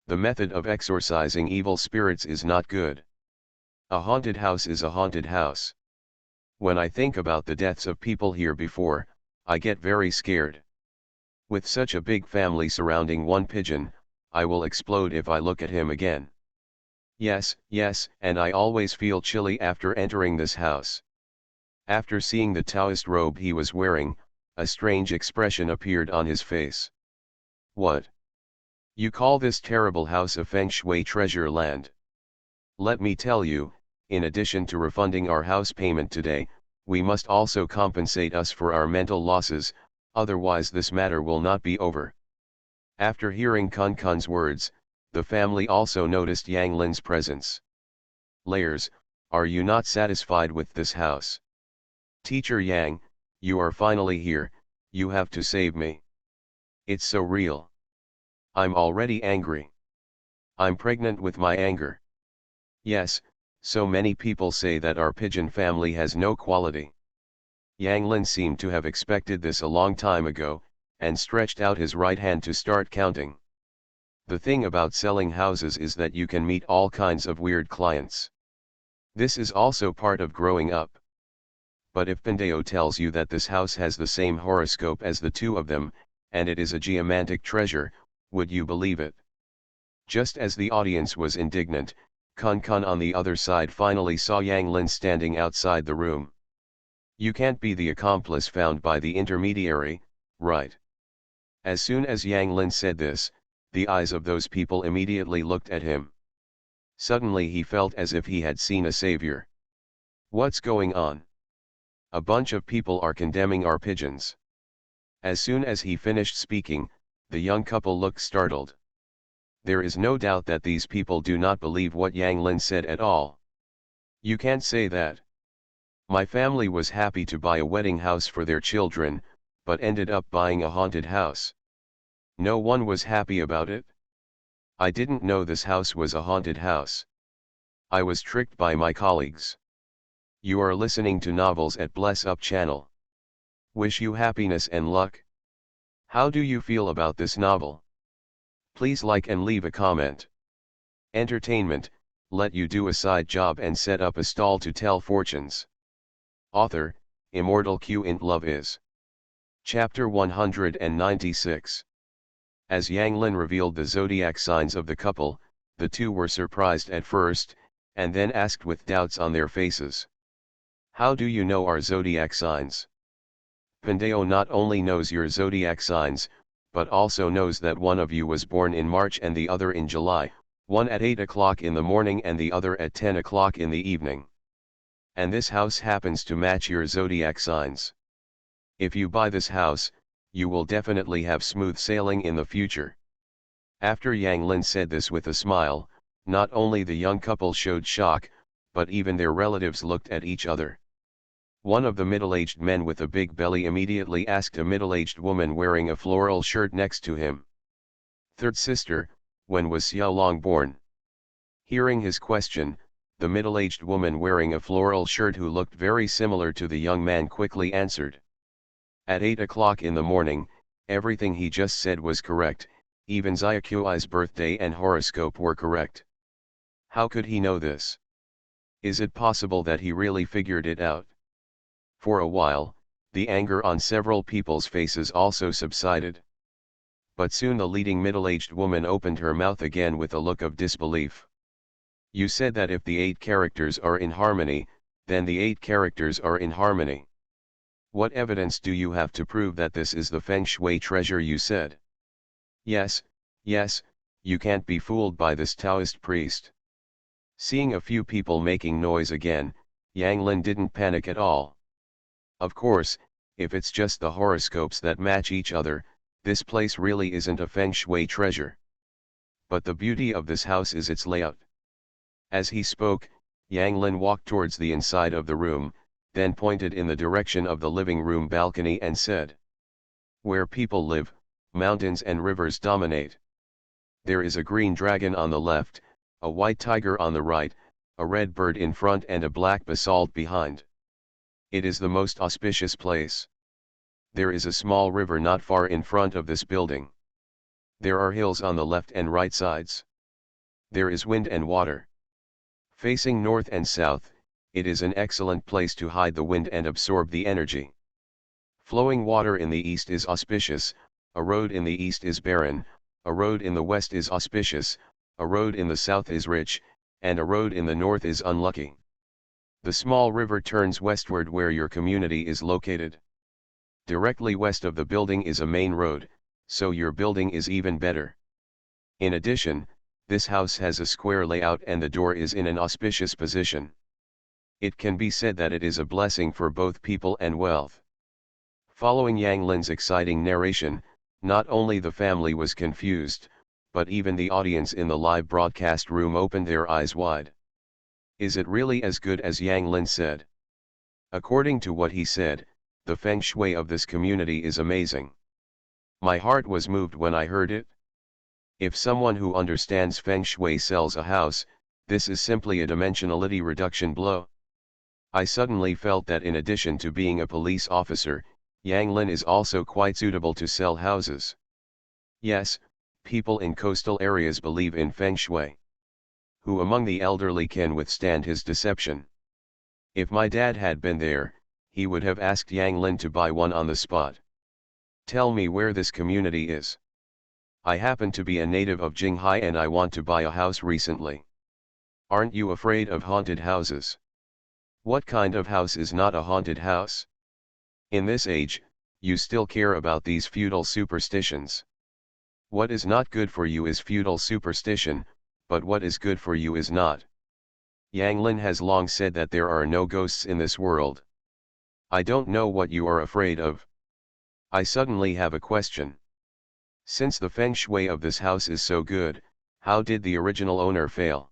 The method of exorcising evil spirits is not good. A haunted house is a haunted house. When I think about the deaths of people here before, I get very scared. With such a big family surrounding one pigeon, I will explode if I look at him again. Yes, and I always feel chilly after entering this house. After seeing the Taoist robe he was wearing, a strange expression appeared on his face. What? You call this terrible house a feng shui treasure land? Let me tell you, in addition to refunding our house payment today, we must also compensate us for our mental losses, otherwise this matter will not be over. After hearing Kun Kun's words, the family also noticed Yang Lin's presence. Layers, are you not satisfied with this house? Teacher Yang, you are finally here, you have to save me. It's so real. I'm already angry. I'm pregnant with my anger. Yes, so many people say that our pigeon family has no quality. Yang Lin seemed to have expected this a long time ago, and stretched out his right hand to start counting. The thing about selling houses is that you can meet all kinds of weird clients. This is also part of growing up. But if Pindao tells you that this house has the same horoscope as the two of them, and it is a geomantic treasure, would you believe it? Just as the audience was indignant, Kun Kun on the other side finally saw Yang Lin standing outside the room. You can't be the accomplice found by the intermediary, right? As soon as Yang Lin said this, the eyes of those people immediately looked at him. Suddenly he felt as if he had seen a savior. What's going on? A bunch of people are condemning our pigeons. As soon as he finished speaking, the young couple looked startled. There is no doubt that these people do not believe what Yang Lin said at all. You can't say that. My family was happy to buy a wedding house for their children, but ended up buying a haunted house. No one was happy about it. I didn't know this house was a haunted house. I was tricked by my colleagues. You are listening to Novels at Bless Up channel. Wish you happiness and luck. How do you feel about this novel? Please like and leave a comment. Entertainment, let you do a side job and set up a stall to tell fortunes. Author, Immortal Q int Love is. Chapter 196. As Yang Lin revealed the zodiac signs of the couple, the two were surprised at first, and then asked with doubts on their faces. How do you know our zodiac signs? Pindao not only knows your zodiac signs, but also knows that one of you was born in March and the other in July, one at 8 o'clock in the morning and the other at 10 o'clock in the evening. And this house happens to match your zodiac signs. If you buy this house, you will definitely have smooth sailing in the future. After Yang Lin said this with a smile, not only the young couple showed shock, but even their relatives looked at each other. One of the middle-aged men with a big belly immediately asked a middle-aged woman wearing a floral shirt next to him. Third sister, when was Xiao Long born? Hearing his question, the middle-aged woman wearing a floral shirt who looked very similar to the young man quickly answered. At 8 o'clock in the morning, everything he just said was correct, even Xiaoqi's birthday and horoscope were correct. How could he know this? Is it possible that he really figured it out? For a while, the anger on several people's faces also subsided. But soon the leading middle-aged woman opened her mouth again with a look of disbelief. You said that if the 8 characters are in harmony, then the 8 characters are in harmony. What evidence do you have to prove that this is the feng shui treasure you said? Yes, you can't be fooled by this Taoist priest. Seeing a few people making noise again, Yang Lin didn't panic at all. Of course, if it's just the horoscopes that match each other, this place really isn't a feng shui treasure. But the beauty of this house is its layout. As he spoke, Yang Lin walked towards the inside of the room, then pointed in the direction of the living room balcony and said, "Where people live, mountains and rivers dominate. There is a green dragon on the left, a white tiger on the right, a red bird in front and a black basalt behind. It is the most auspicious place. There is a small river not far in front of this building. There are hills on the left and right sides. There is wind and water. Facing north and south, it is an excellent place to hide the wind and absorb the energy. Flowing water in the east is auspicious, a road in the east is barren, a road in the west is auspicious, a road in the south is rich, and a road in the north is unlucky. The small river turns westward where your community is located. Directly west of the building is a main road, so your building is even better. In addition, this house has a square layout and the door is in an auspicious position. It can be said that it is a blessing for both people and wealth." Following Yang Lin's exciting narration, not only the family was confused, but even the audience in the live broadcast room opened their eyes wide. Is it really as good as Yang Lin said? According to what he said, the feng shui of this community is amazing. My heart was moved when I heard it. If someone who understands feng shui sells a house, this is simply a dimensionality reduction blow. I suddenly felt that in addition to being a police officer, Yang Lin is also quite suitable to sell houses. Yes, people in coastal areas believe in feng shui. Who among the elderly can withstand his deception? If my dad had been there, he would have asked Yang Lin to buy one on the spot. Tell me where this community is. I happen to be a native of Jinghai and I want to buy a house recently. Aren't you afraid of haunted houses? What kind of house is not a haunted house? In this age, you still care about these feudal superstitions. What is not good for you is feudal superstition, but what is good for you is not. Yang Lin has long said that there are no ghosts in this world. I don't know what you are afraid of. I suddenly have a question. Since the feng shui of this house is so good, how did the original owner fail?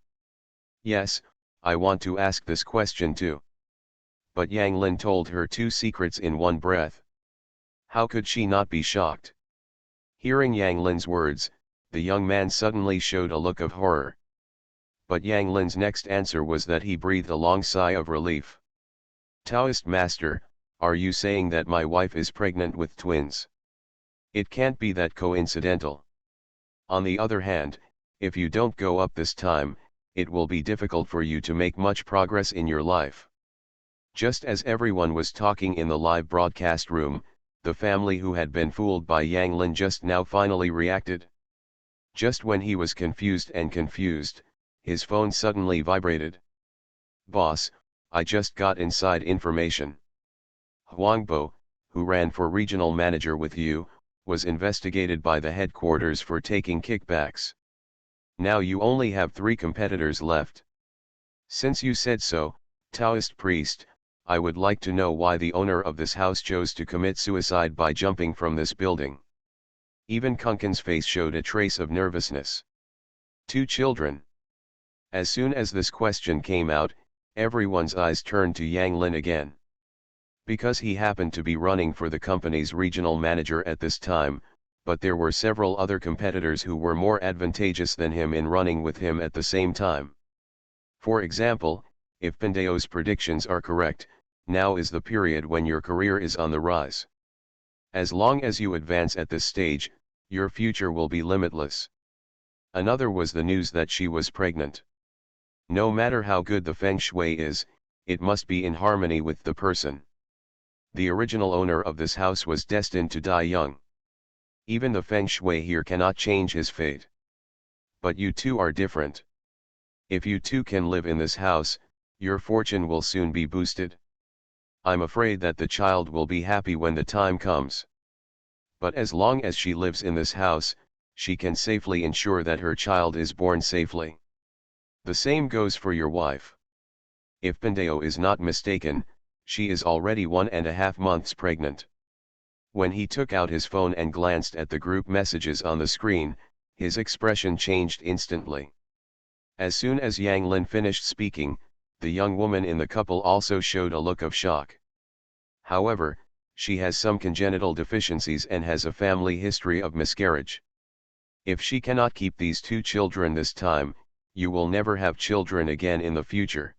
Yes, I want to ask this question too. But Yang Lin told her two secrets in one breath. How could she not be shocked? Hearing Yang Lin's words, the young man suddenly showed a look of horror. But Yang Lin's next answer was that he breathed a long sigh of relief. Taoist master, are you saying that my wife is pregnant with twins? It can't be that coincidental. On the other hand, if you don't go up this time, it will be difficult for you to make much progress in your life. Just as everyone was talking in the live broadcast room, the family who had been fooled by Yang Lin just now finally reacted. Just when he was confused, his phone suddenly vibrated. Boss, I just got inside information. Huangbo, who ran for regional manager with you, was investigated by the headquarters for taking kickbacks. Now you only have 3 competitors left. Since you said so, Taoist priest, I would like to know why the owner of this house chose to commit suicide by jumping from this building. Even Kunken's face showed a trace of nervousness. 2 children. As soon as this question came out, everyone's eyes turned to Yang Lin again. Because he happened to be running for the company's regional manager at this time, but there were several other competitors who were more advantageous than him in running with him at the same time. For example, if Pendeo's predictions are correct, now is the period when your career is on the rise. As long as you advance at this stage, your future will be limitless. Another was the news that she was pregnant. No matter how good the feng shui is, it must be in harmony with the person. The original owner of this house was destined to die young. Even the feng shui here cannot change his fate. But you two are different. If you two can live in this house, your fortune will soon be boosted. I'm afraid that the child will be happy when the time comes. But as long as she lives in this house, she can safely ensure that her child is born safely. The same goes for your wife. If Pendeo is not mistaken, she is already 1.5 months pregnant. When he took out his phone and glanced at the group messages on the screen, his expression changed instantly. As soon as Yang Lin finished speaking, the young woman in the couple also showed a look of shock. However, she has some congenital deficiencies and has a family history of miscarriage. If she cannot keep these two children this time, you will never have children again in the future.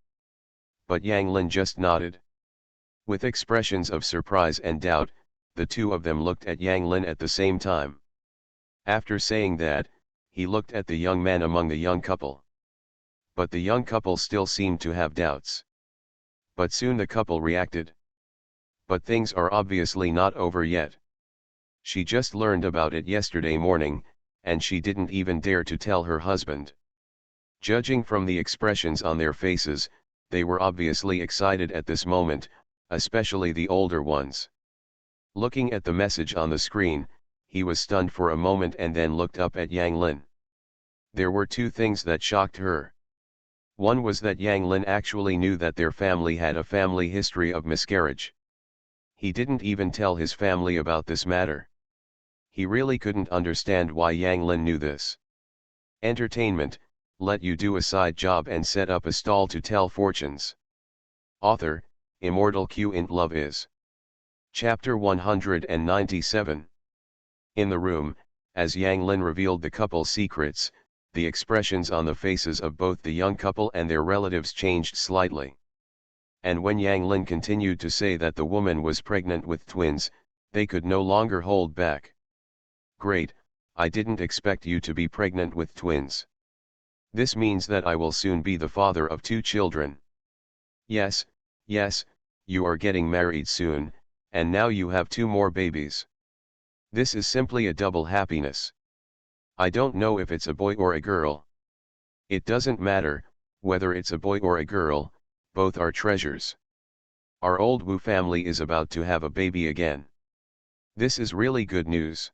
But Yang Lin just nodded. With expressions of surprise and doubt, the two of them looked at Yang Lin at the same time. After saying that, he looked at the young man among the young couple. But the young couple still seemed to have doubts. But soon the couple reacted. But things are obviously not over yet. She just learned about it yesterday morning, and she didn't even dare to tell her husband. Judging from the expressions on their faces, they were obviously excited at this moment, especially the older ones. Looking at the message on the screen, he was stunned for a moment and then looked up at Yang Lin. There were two things that shocked her. One was that Yang Lin actually knew that their family had a family history of miscarriage. He didn't even tell his family about this matter. He really couldn't understand why Yang Lin knew this. Entertainment, let you do a side job and set up a stall to tell fortunes. Author, Immortal Q int Love is. Chapter 197. In the room, as Yang Lin revealed the couple's secrets, the expressions on the faces of both the young couple and their relatives changed slightly. And when Yang Lin continued to say that the woman was pregnant with twins, they could no longer hold back. Great, I didn't expect you to be pregnant with twins. This means that I will soon be the father of two children. Yes, yes, you are getting married soon, and now you have two more babies. This is simply a double happiness. I don't know if it's a boy or a girl. It doesn't matter, whether it's a boy or a girl, both are treasures. Our old Wu family is about to have a baby again. This is really good news.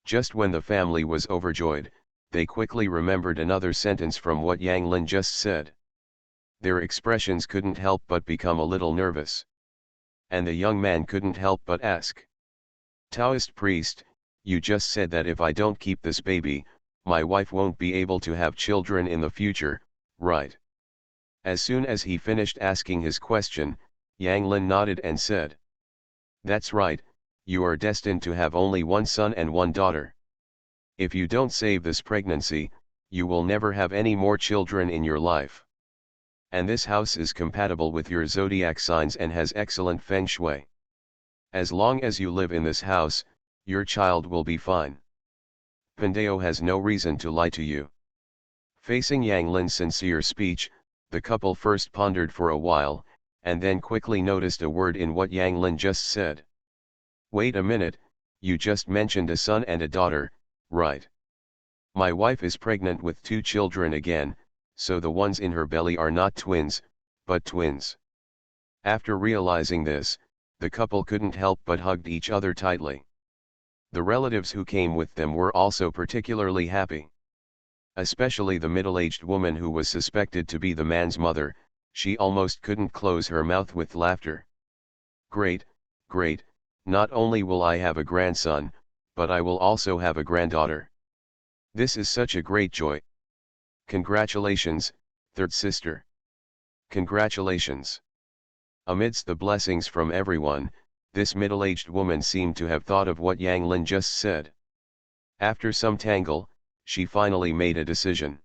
Just when the family was overjoyed, they quickly remembered another sentence from what Yang Lin just said. Their expressions couldn't help but become a little nervous. And the young man couldn't help but ask. Taoist priest, you just said that if I don't keep this baby, my wife won't be able to have children in the future, right? As soon as he finished asking his question, Yang Lin nodded and said. That's right, you are destined to have only one son and one daughter. If you don't save this pregnancy, you will never have any more children in your life. And this house is compatible with your zodiac signs and has excellent feng shui. As long as you live in this house, your child will be fine. Pandeo has no reason to lie to you. Facing Yang Lin's sincere speech, the couple first pondered for a while, and then quickly noticed a word in what Yang Lin just said. Wait a minute, you just mentioned a son and a daughter, right? My wife is pregnant with two children again, so the ones in her belly are not twins, but twins. After realizing this, the couple couldn't help but hugged each other tightly. The relatives who came with them were also particularly happy. Especially the middle-aged woman who was suspected to be the man's mother, she almost couldn't close her mouth with laughter. Great, great, not only will I have a grandson, but I will also have a granddaughter. This is such a great joy. Congratulations, third sister. Congratulations. Amidst the blessings from everyone, this middle-aged woman seemed to have thought of what Yang Lin just said. After some tangle, she finally made a decision.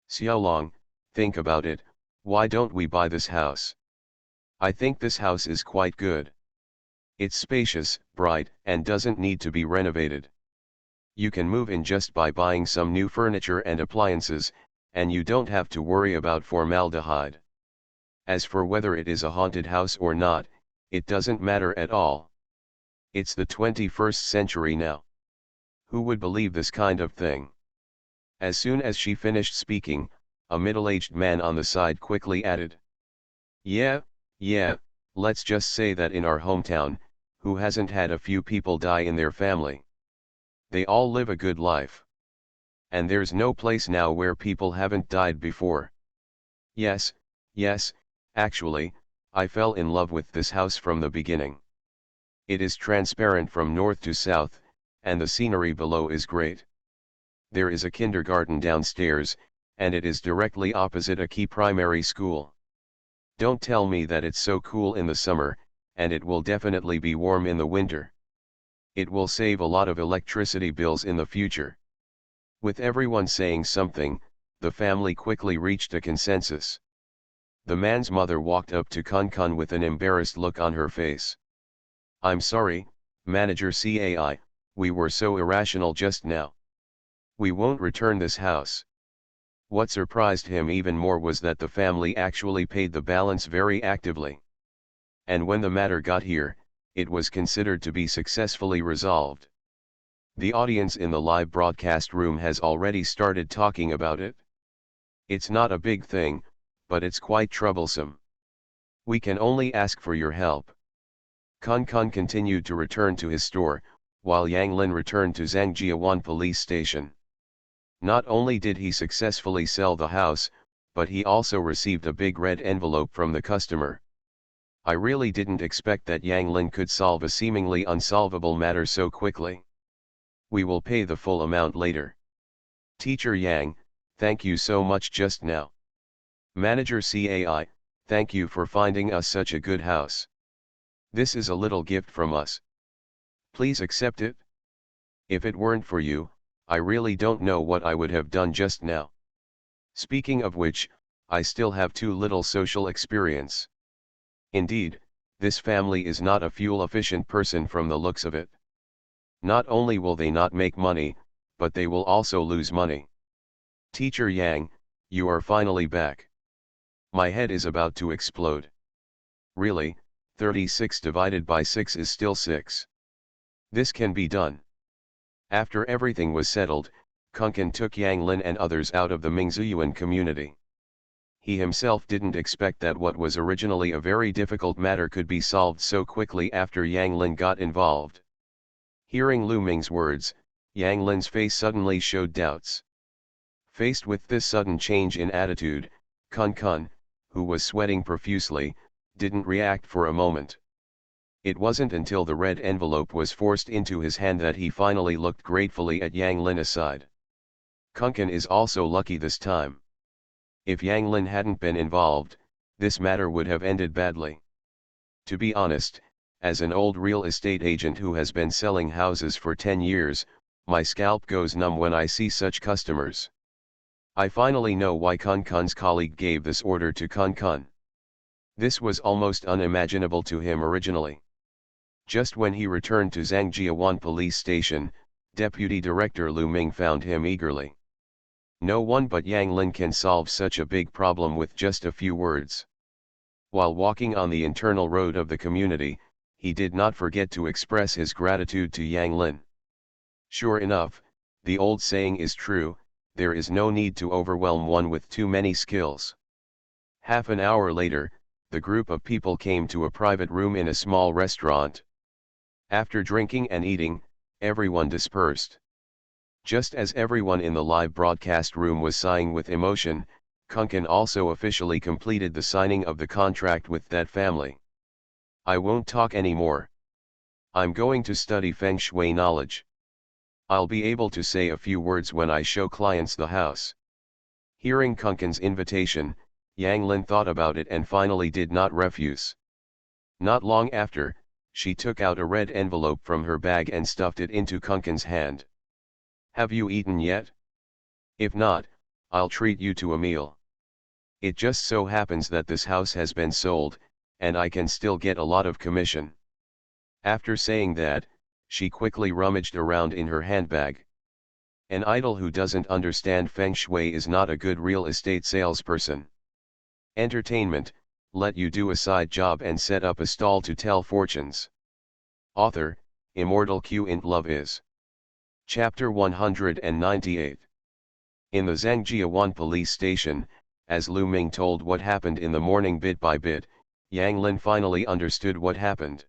Xiaolong, think about it, why don't we buy this house? I think this house is quite good. It's spacious, bright, and doesn't need to be renovated. You can move in just by buying some new furniture and appliances, and you don't have to worry about formaldehyde. As for whether it is a haunted house or not, it doesn't matter at all. It's the 21st century now. Who would believe this kind of thing? As soon as she finished speaking, a middle-aged man on the side quickly added. Yeah, let's just say that in our hometown, who hasn't had a few people die in their family? They all live a good life. And there's no place now where people haven't died before. Yes, actually, I fell in love with this house from the beginning. It is transparent from north to south, and the scenery below is great. There is a kindergarten downstairs, and it is directly opposite a key primary school. Don't tell me that it's so cool in the summer, and it will definitely be warm in the winter. It will save a lot of electricity bills in the future. With everyone saying something, the family quickly reached a consensus. The man's mother walked up to Kun with an embarrassed look on her face. "I'm sorry, Manager Cai, we were so irrational just now. We won't return this house." What surprised him even more was that the family actually paid the balance very actively. And when the matter got here, it was considered to be successfully resolved. The audience in the live broadcast room has already started talking about it. It's not a big thing, but it's quite troublesome. We can only ask for your help. Kun continued to return to his store, while Yang Lin returned to Zhangjiawan police station. Not only did he successfully sell the house, but he also received a big red envelope from the customer. I really didn't expect that Yang Lin could solve a seemingly unsolvable matter so quickly. We will pay the full amount later. Teacher Yang, thank you so much just now. Manager Cai, thank you for finding us such a good house. This is a little gift from us. Please accept it. If it weren't for you, I really don't know what I would have done just now. Speaking of which, I still have too little social experience. Indeed, this family is not a fuel-efficient person from the looks of it. Not only will they not make money, but they will also lose money. Teacher Yang, you are finally back. My head is about to explode. Really, 36 divided by 6 is still 6. This can be done. After everything was settled, Kunken took Yang Lin and others out of the Mingzuyuan community. He himself didn't expect that what was originally a very difficult matter could be solved so quickly after Yang Lin got involved. Hearing Lu Ming's words, Yang Lin's face suddenly showed doubts. Faced with this sudden change in attitude, Kun, who was sweating profusely, didn't react for a moment. It wasn't until the red envelope was forced into his hand that he finally looked gratefully at Yang Lin aside. Kunken is also lucky this time. If Yang Lin hadn't been involved, this matter would have ended badly. To be honest, as an old real estate agent who has been selling houses for 10 years, my scalp goes numb when I see such customers. I finally know why Kun's colleague gave this order to Kun. This was almost unimaginable to him originally. Just when he returned to Zhangjiawan police station, Deputy Director Lu Ming found him eagerly. No one but Yang Lin can solve such a big problem with just a few words. While walking on the internal road of the community, he did not forget to express his gratitude to Yang Lin. Sure enough, the old saying is true, there is no need to overwhelm one with too many skills. Half an hour later, the group of people came to a private room in a small restaurant. After drinking and eating, everyone dispersed. Just as everyone in the live broadcast room was sighing with emotion, Kunken also officially completed the signing of the contract with that family. I won't talk anymore. I'm going to study Feng Shui knowledge. I'll be able to say a few words when I show clients the house. Hearing Kunken's invitation, Yang Lin thought about it and finally did not refuse. Not long after, she took out a red envelope from her bag and stuffed it into Kunken's hand. Have you eaten yet? If not, I'll treat you to a meal. It just so happens that this house has been sold, and I can still get a lot of commission. After saying that, she quickly rummaged around in her handbag. An idol who doesn't understand Feng Shui is not a good real estate salesperson. Entertainment, let you do a side job and set up a stall to tell fortunes. Author, Immortal Q int Love is. Chapter 198. In the Zhangjiawan police station, as Lu Ming told what happened in the morning bit by bit, Yang Lin finally understood what happened.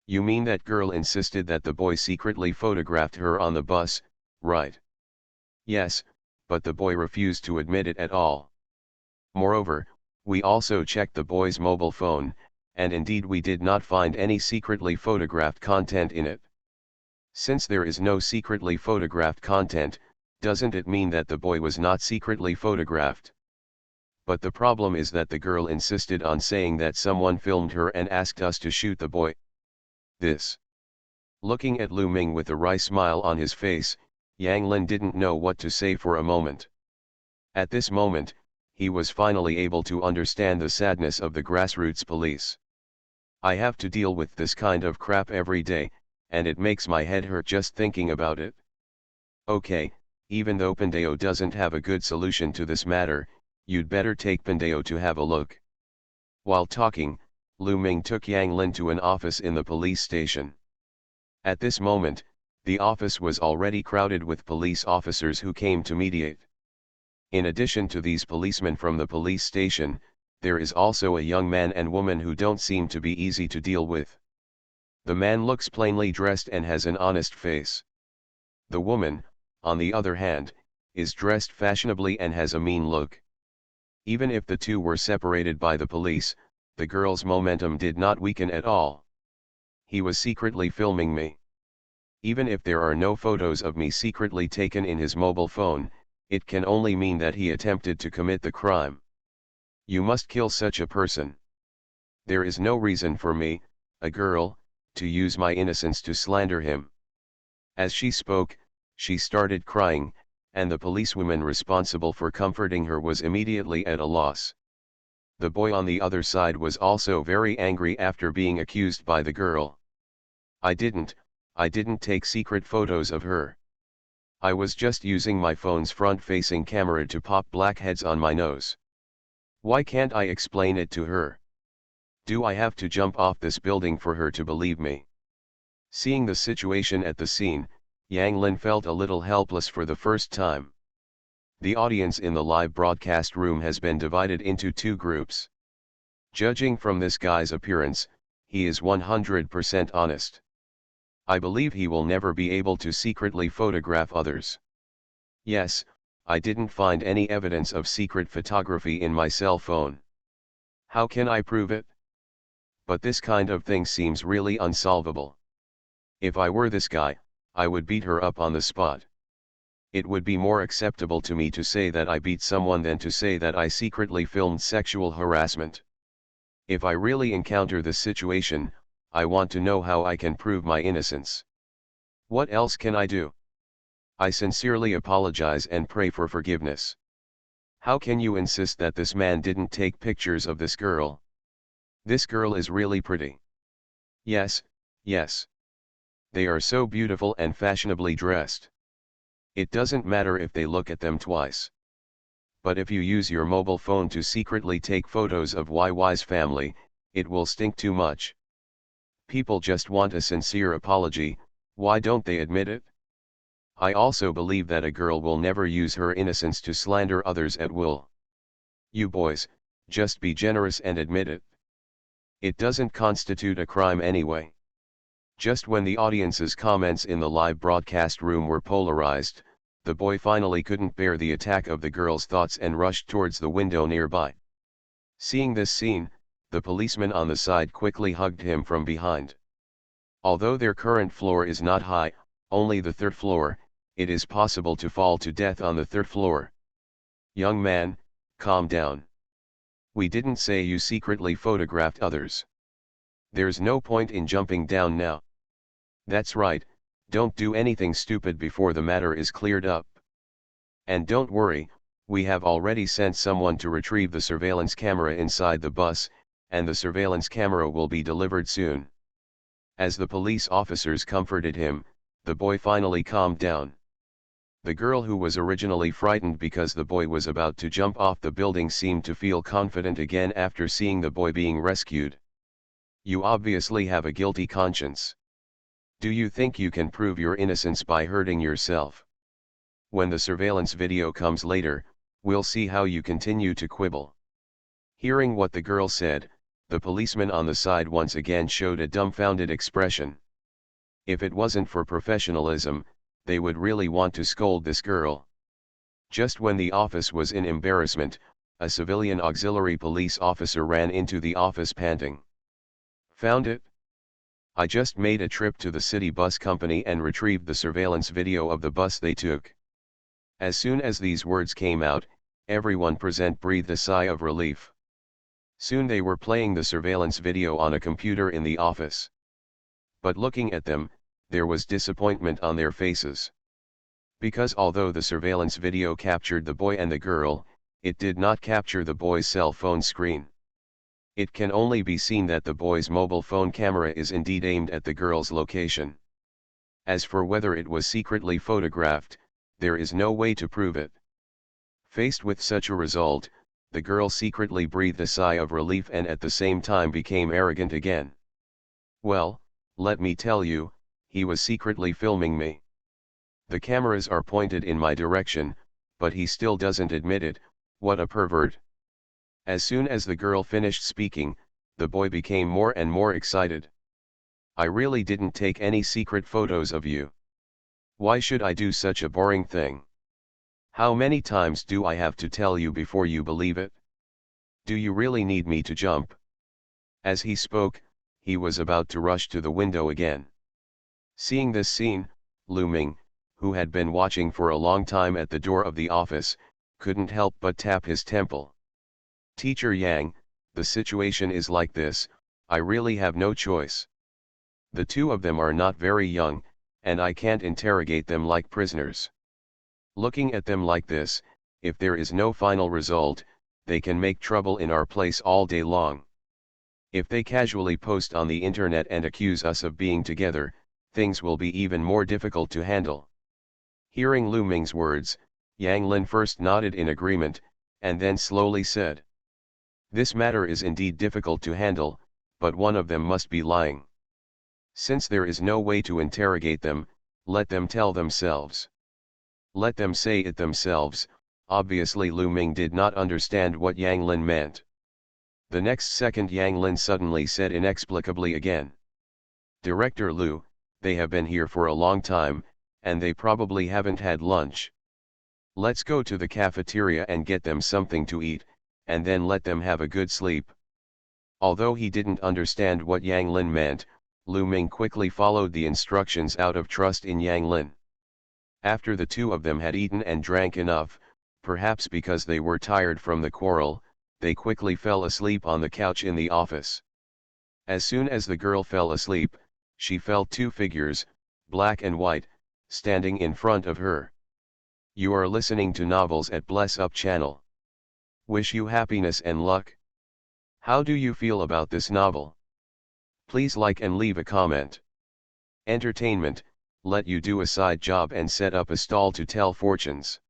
You mean that girl insisted that the boy secretly photographed her on the bus, right? Yes, but the boy refused to admit it at all. Moreover, we also checked the boy's mobile phone, and indeed we did not find any secretly photographed content in it. Since there is no secretly photographed content, doesn't it mean that the boy was not secretly photographed? But the problem is that the girl insisted on saying that someone filmed her and asked us to shoot the boy. This. Looking at Lu Ming with a wry smile on his face, Yang Lin didn't know what to say for a moment. At this moment, he was finally able to understand the sadness of the grassroots police. I have to deal with this kind of crap every day, and it makes my head hurt just thinking about it. Okay, even though Pandeo doesn't have a good solution to this matter, you'd better take Pandeo to have a look. While talking, Lu Ming took Yang Lin to an office in the police station. At this moment, the office was already crowded with police officers who came to mediate. In addition to these policemen from the police station, there is also a young man and woman who don't seem to be easy to deal with. The man looks plainly dressed and has an honest face. The woman, on the other hand, is dressed fashionably and has a mean look. Even if the two were separated by the police, the girl's momentum did not weaken at all. He was secretly filming me. Even if there are no photos of me secretly taken in his mobile phone, it can only mean that he attempted to commit the crime. You must kill such a person. There is no reason for me, a girl, to use my innocence to slander him. As she spoke, she started crying, and the policewoman responsible for comforting her was immediately at a loss. The boy on the other side was also very angry after being accused by the girl. I didn't take secret photos of her. I was just using my phone's front-facing camera to pop blackheads on my nose. Why can't I explain it to her? Do I have to jump off this building for her to believe me? Seeing the situation at the scene, Yang Lin felt a little helpless for the first time. The audience in the live broadcast room has been divided into two groups. Judging from this guy's appearance, he is 100% honest. I believe he will never be able to secretly photograph others. Yes, I didn't find any evidence of secret photography in my cell phone. How can I prove it? But this kind of thing seems really unsolvable. If I were this guy, I would beat her up on the spot. It would be more acceptable to me to say that I beat someone than to say that I secretly filmed sexual harassment. If I really encounter this situation, I want to know how I can prove my innocence. What else can I do? I sincerely apologize and pray for forgiveness. How can you insist that this man didn't take pictures of this girl? This girl is really pretty. Yes, yes. They are so beautiful and fashionably dressed. It doesn't matter if they look at them twice. But if you use your mobile phone to secretly take photos of YY's family, it will stink too much. People just want a sincere apology, why don't they admit it? I also believe that a girl will never use her innocence to slander others at will. You boys, just be generous and admit it. It doesn't constitute a crime anyway. Just when the audience's comments in the live broadcast room were polarized, the boy finally couldn't bear the attack of the girl's thoughts and rushed towards the window nearby. Seeing this scene, the policeman on the side quickly hugged him from behind. Although their current floor is not high, only the third floor, it is possible to fall to death on the third floor. Young man, calm down. We didn't say you secretly photographed others. There's no point in jumping down now. That's right, don't do anything stupid before the matter is cleared up. And don't worry, we have already sent someone to retrieve the surveillance camera inside the bus, and the surveillance camera will be delivered soon. As the police officers comforted him, the boy finally calmed down. The girl who was originally frightened because the boy was about to jump off the building seemed to feel confident again after seeing the boy being rescued. You obviously have a guilty conscience. Do you think you can prove your innocence by hurting yourself? When the surveillance video comes later, we'll see how you continue to quibble. Hearing what the girl said, the policeman on the side once again showed a dumbfounded expression. If it wasn't for professionalism, they would really want to scold this girl. Just when the office was in embarrassment, a civilian auxiliary police officer ran into the office panting. Found it? I just made a trip to the city bus company and retrieved the surveillance video of the bus they took. As soon as these words came out, everyone present breathed a sigh of relief. Soon they were playing the surveillance video on a computer in the office. But looking at them, there was disappointment on their faces. Because although the surveillance video captured the boy and the girl, it did not capture the boy's cell phone screen. It can only be seen that the boy's mobile phone camera is indeed aimed at the girl's location. As for whether it was secretly photographed, there is no way to prove it. Faced with such a result, the girl secretly breathed a sigh of relief and at the same time became arrogant again. Well, let me tell you, he was secretly filming me. The cameras are pointed in my direction, but he still doesn't admit it. What a pervert. As soon as the girl finished speaking, the boy became more and more excited. I really didn't take any secret photos of you. Why should I do such a boring thing? How many times do I have to tell you before you believe it? Do you really need me to jump? As he spoke, he was about to rush to the window again. Seeing this scene, Lu Ming, who had been watching for a long time at the door of the office, couldn't help but tap his temple. Teacher Yang, the situation is like this, I really have no choice. The two of them are not very young, and I can't interrogate them like prisoners. Looking at them like this, if there is no final result, they can make trouble in our place all day long. If they casually post on the internet and accuse us of being together, things will be even more difficult to handle. Hearing Lu Ming's words, Yang Lin first nodded in agreement, and then slowly said, "This matter is indeed difficult to handle, but one of them must be lying. Since there is no way to interrogate them, let them tell themselves. Let them say it themselves." Obviously Lu Ming did not understand what Yang Lin meant. The next second Yang Lin suddenly said inexplicably again, "Director Lu, they have been here for a long time, and they probably haven't had lunch. Let's go to the cafeteria and get them something to eat, and then let them have a good sleep." Although he didn't understand what Yang Lin meant, Lu Ming quickly followed the instructions out of trust in Yang Lin. After the two of them had eaten and drank enough, perhaps because they were tired from the quarrel, they quickly fell asleep on the couch in the office. As soon as the girl fell asleep, she felt two figures, black and white, standing in front of her. You are listening to Novels at Bless Up channel. Wish you happiness and luck. How do you feel about this novel? Please like and leave a comment. Entertainment, let you do a side job and set up a stall to tell fortunes.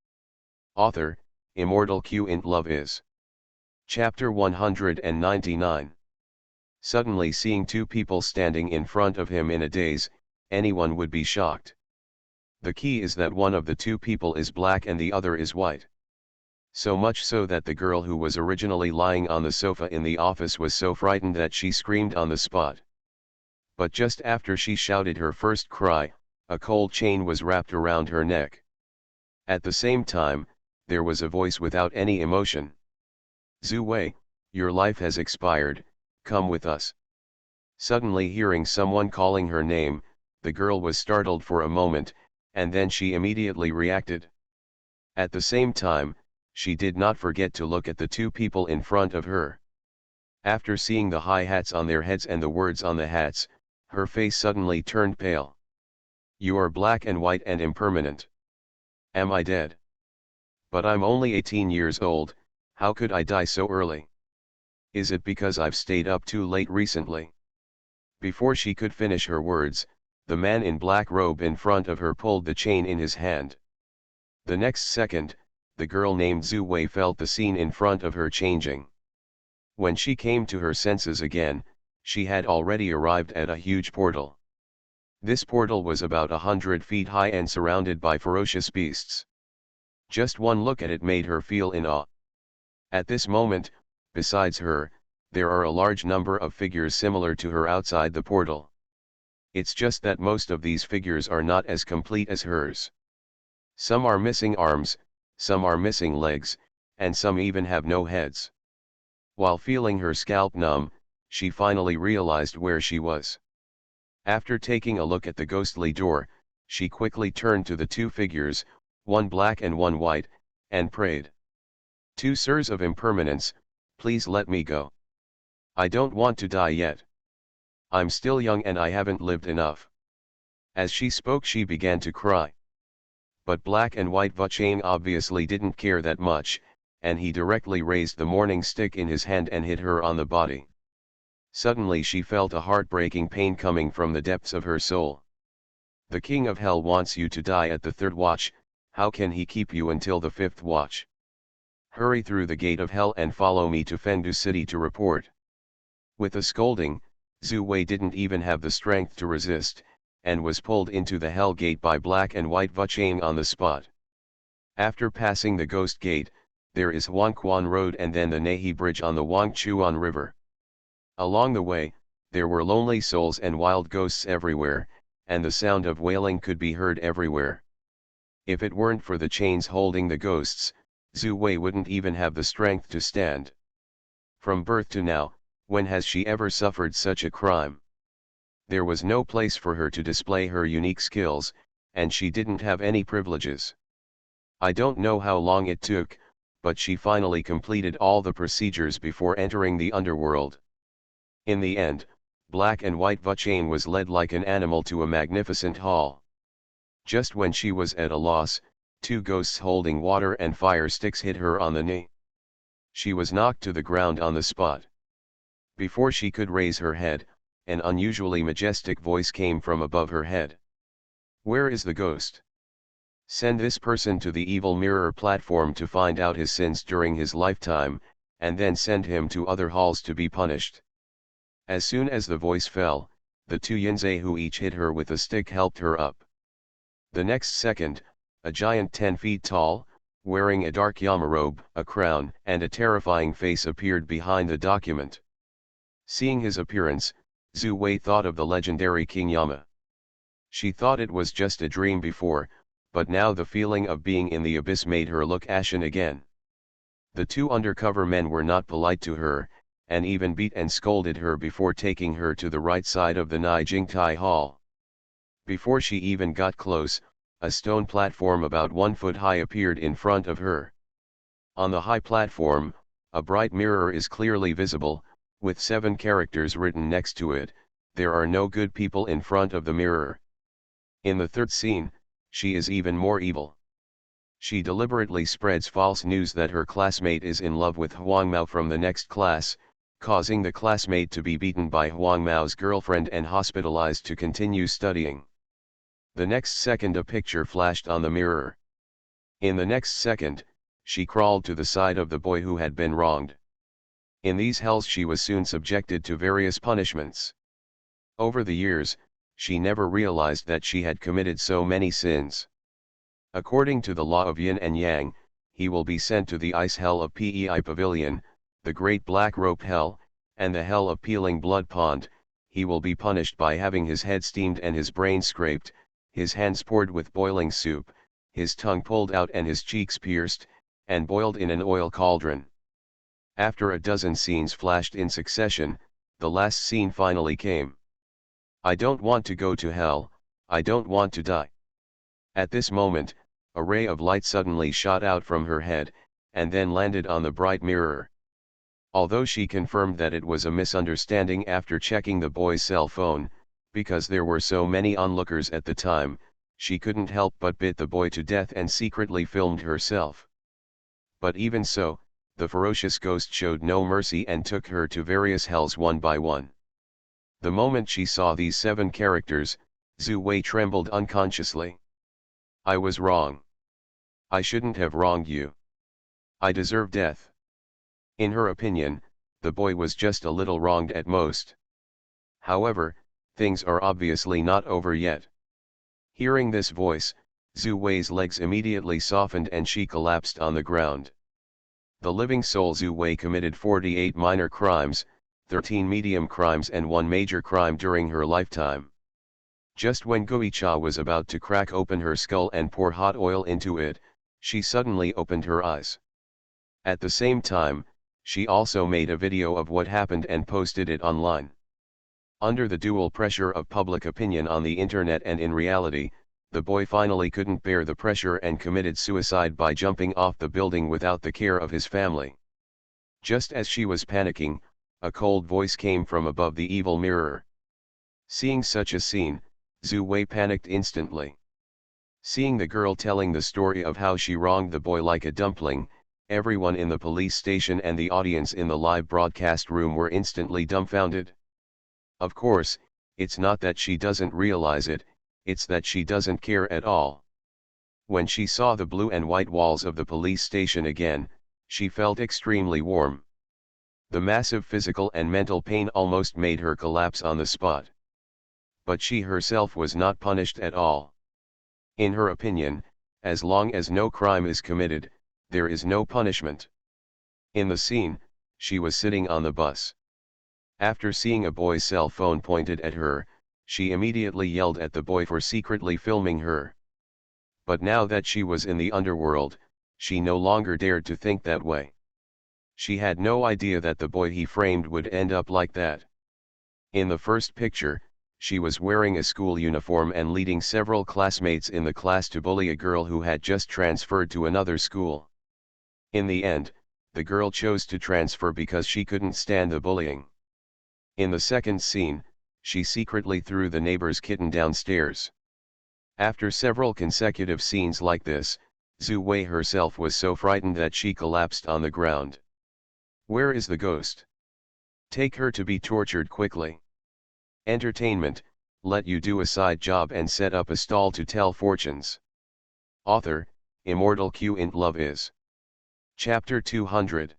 Author, Immortal Q in Love is. Chapter 199. Suddenly seeing two people standing in front of him in a daze, anyone would be shocked. The key is that one of the two people is black and the other is white. So much so that the girl who was originally lying on the sofa in the office was so frightened that she screamed on the spot. But just after she shouted her first cry, a cold chain was wrapped around her neck. At the same time, there was a voice without any emotion. "Zhu Wei, your life has expired, come with us." Suddenly hearing someone calling her name, the girl was startled for a moment, and then she immediately reacted. At the same time, she did not forget to look at the two people in front of her. After seeing the high hats on their heads and the words on the hats, her face suddenly turned pale. "You are black and white and impermanent. Am I dead? But I'm only 18 years old, how could I die so early? Is it because I've stayed up too late recently?" Before she could finish her words, the man in black robe in front of her pulled the chain in his hand. The next second, the girl named Zhu Wei felt the scene in front of her changing. When she came to her senses again, she had already arrived at a huge portal. This portal was about 100 feet high and surrounded by ferocious beasts. Just one look at it made her feel in awe. At this moment, besides her, there are a large number of figures similar to her outside the portal. It's just that most of these figures are not as complete as hers. Some are missing arms, some are missing legs, and some even have no heads. While feeling her scalp numb, she finally realized where she was. After taking a look at the ghostly door, she quickly turned to the two figures, one black and one white, and prayed. "Two sirs of impermanence, please let me go. I don't want to die yet. I'm still young and I haven't lived enough." As she spoke she began to cry. But Black and White Vuchang obviously didn't care that much, and he directly raised the morning stick in his hand and hit her on the body. Suddenly she felt a heartbreaking pain coming from the depths of her soul. "The king of hell wants you to die at the third watch, how can he keep you until the fifth watch? Hurry through the gate of hell and follow me to Fengdu City to report." With a scolding, Zhu Wei didn't even have the strength to resist, and was pulled into the hell gate by Black and White Vuchang on the spot. After passing the ghost gate, there is Huangquan Road and then the Nahe Bridge on the Huangchuan River. Along the way, there were lonely souls and wild ghosts everywhere, and the sound of wailing could be heard everywhere. If it weren't for the chains holding the ghosts, Zhu Wei wouldn't even have the strength to stand. From birth to now, when has she ever suffered such a crime? There was no place for her to display her unique skills, and she didn't have any privileges. I don't know how long it took, but she finally completed all the procedures before entering the underworld. In the end, Black and White Vuchang was led like an animal to a magnificent hall. Just when she was at a loss, two ghosts holding water and fire sticks hit her on the knee. She was knocked to the ground on the spot. Before she could raise her head, an unusually majestic voice came from above her head. "Where is the ghost? Send this person to the evil mirror platform to find out his sins during his lifetime, and then send him to other halls to be punished." As soon as the voice fell, the two Yinzai who each hit her with a stick helped her up. The next second, a giant 10 feet tall, wearing a dark Yama robe, a crown, and a terrifying face appeared behind the document. Seeing his appearance, Zhu Wei thought of the legendary King Yama. She thought it was just a dream before, but now the feeling of being in the abyss made her look ashen again. The two undercover men were not polite to her, and even beat and scolded her before taking her to the right side of the Nai Jingtai Hall. Before she even got close, a stone platform about 1 foot high appeared in front of her. On the high platform, a bright mirror is clearly visible, with 7 characters written next to it: "There are no good people in front of the mirror." In the third scene, she is even more evil. She deliberately spreads false news that her classmate is in love with Huang Mao from the next class, causing the classmate to be beaten by Huang Mao's girlfriend and hospitalized to continue studying. The next second a picture flashed on the mirror. In the next second, she crawled to the side of the boy who had been wronged. In these hells she was soon subjected to various punishments. Over the years, she never realized that she had committed so many sins. According to the law of yin and yang, he will be sent to the ice hell of Pei Pavilion, the Great Black Rope Hell, and the hell of Peeling Blood Pond. He will be punished by having his head steamed and his brain scraped, his hands poured with boiling soup, his tongue pulled out and his cheeks pierced, and boiled in an oil cauldron. After a dozen scenes flashed in succession, the last scene finally came. "I don't want to go to hell, I don't want to die." At this moment, a ray of light suddenly shot out from her head, and then landed on the bright mirror. Although she confirmed that it was a misunderstanding after checking the boy's cell phone, because there were so many onlookers at the time, she couldn't help but bit the boy to death and secretly filmed herself. But even so, the ferocious ghost showed no mercy and took her to various hells one by one. The moment she saw these 7 characters, Zhu Wei trembled unconsciously. "I was wrong. I shouldn't have wronged you. I deserve death." In her opinion, the boy was just a little wronged at most. However, things are obviously not over yet. Hearing this voice, Zhu Wei's legs immediately softened and she collapsed on the ground. The living soul Zhu Wei committed 48 minor crimes, 13 medium crimes and 1 major crime during her lifetime. Just when Guicha was about to crack open her skull and pour hot oil into it, she suddenly opened her eyes. At the same time, She also made a video of what happened and posted it online. Under the dual pressure of public opinion on the internet and in reality, the boy finally couldn't bear the pressure and committed suicide by jumping off the building without the care of his family. Just as she was panicking, a cold voice came from above the evil mirror. Seeing such a scene, Zhu Wei panicked instantly. Seeing the girl telling the story of how she wronged the boy like a dumpling, everyone in the police station and the audience in the live broadcast room were instantly dumbfounded. Of course, it's not that she doesn't realize it, it's that she doesn't care at all. When she saw the blue and white walls of the police station again, she felt extremely warm. The massive physical and mental pain almost made her collapse on the spot. But she herself was not punished at all. In her opinion, as long as no crime is committed, there is no punishment. In the scene, she was sitting on the bus. After seeing a boy's cell phone pointed at her, she immediately yelled at the boy for secretly filming her. But now that she was in the underworld, she no longer dared to think that way. She had no idea that the boy he framed would end up like that. In the first picture, she was wearing a school uniform and leading several classmates in the class to bully a girl who had just transferred to another school. In the end, the girl chose to transfer because she couldn't stand the bullying. In the second scene, she secretly threw the neighbor's kitten downstairs. After several consecutive scenes like this, Zhu Wei herself was so frightened that she collapsed on the ground. Where is the ghost? Take her to be tortured quickly. Entertainment, let you do a side job and set up a stall to tell fortunes. Author, Immortal Q in Love is. Chapter 200.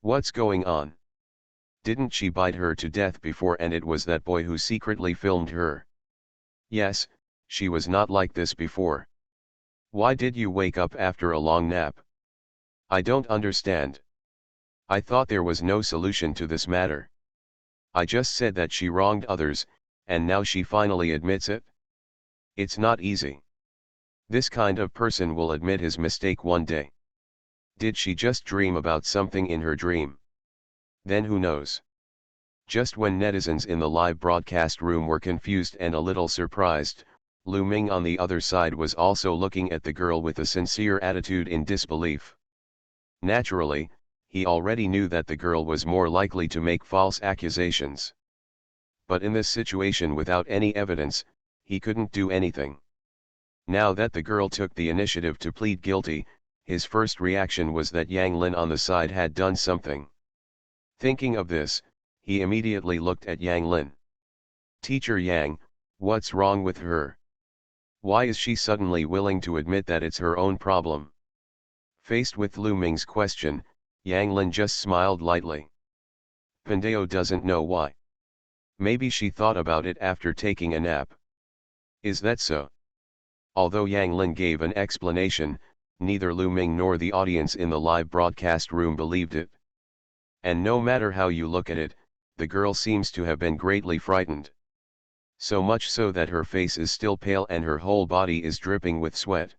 What's going on? Didn't she bite her to death before and it was that boy who secretly filmed her? Yes, she was not like this before. Why did you wake up after a long nap? I don't understand. I thought there was no solution to this matter. I just said that she wronged others, and now she finally admits it? It's not easy. This kind of person will admit his mistake one day. Did she just dream about something in her dream? Then who knows? Just when netizens in the live broadcast room were confused and a little surprised, Lu Ming on the other side was also looking at the girl with a sincere attitude in disbelief. Naturally, he already knew that the girl was more likely to make false accusations. But in this situation without any evidence, he couldn't do anything. Now that the girl took the initiative to plead guilty, his first reaction was that Yang Lin on the side had done something. Thinking of this, he immediately looked at Yang Lin. Teacher Yang, what's wrong with her? Why is she suddenly willing to admit that it's her own problem? Faced with Lu Ming's question, Yang Lin just smiled lightly. Pandeo doesn't know why. Maybe she thought about it after taking a nap. Is that so? Although Yang Lin gave an explanation, neither Lu Ming nor the audience in the live broadcast room believed it. And no matter how you look at it, the girl seems to have been greatly frightened. So much so that her face is still pale and her whole body is dripping with sweat.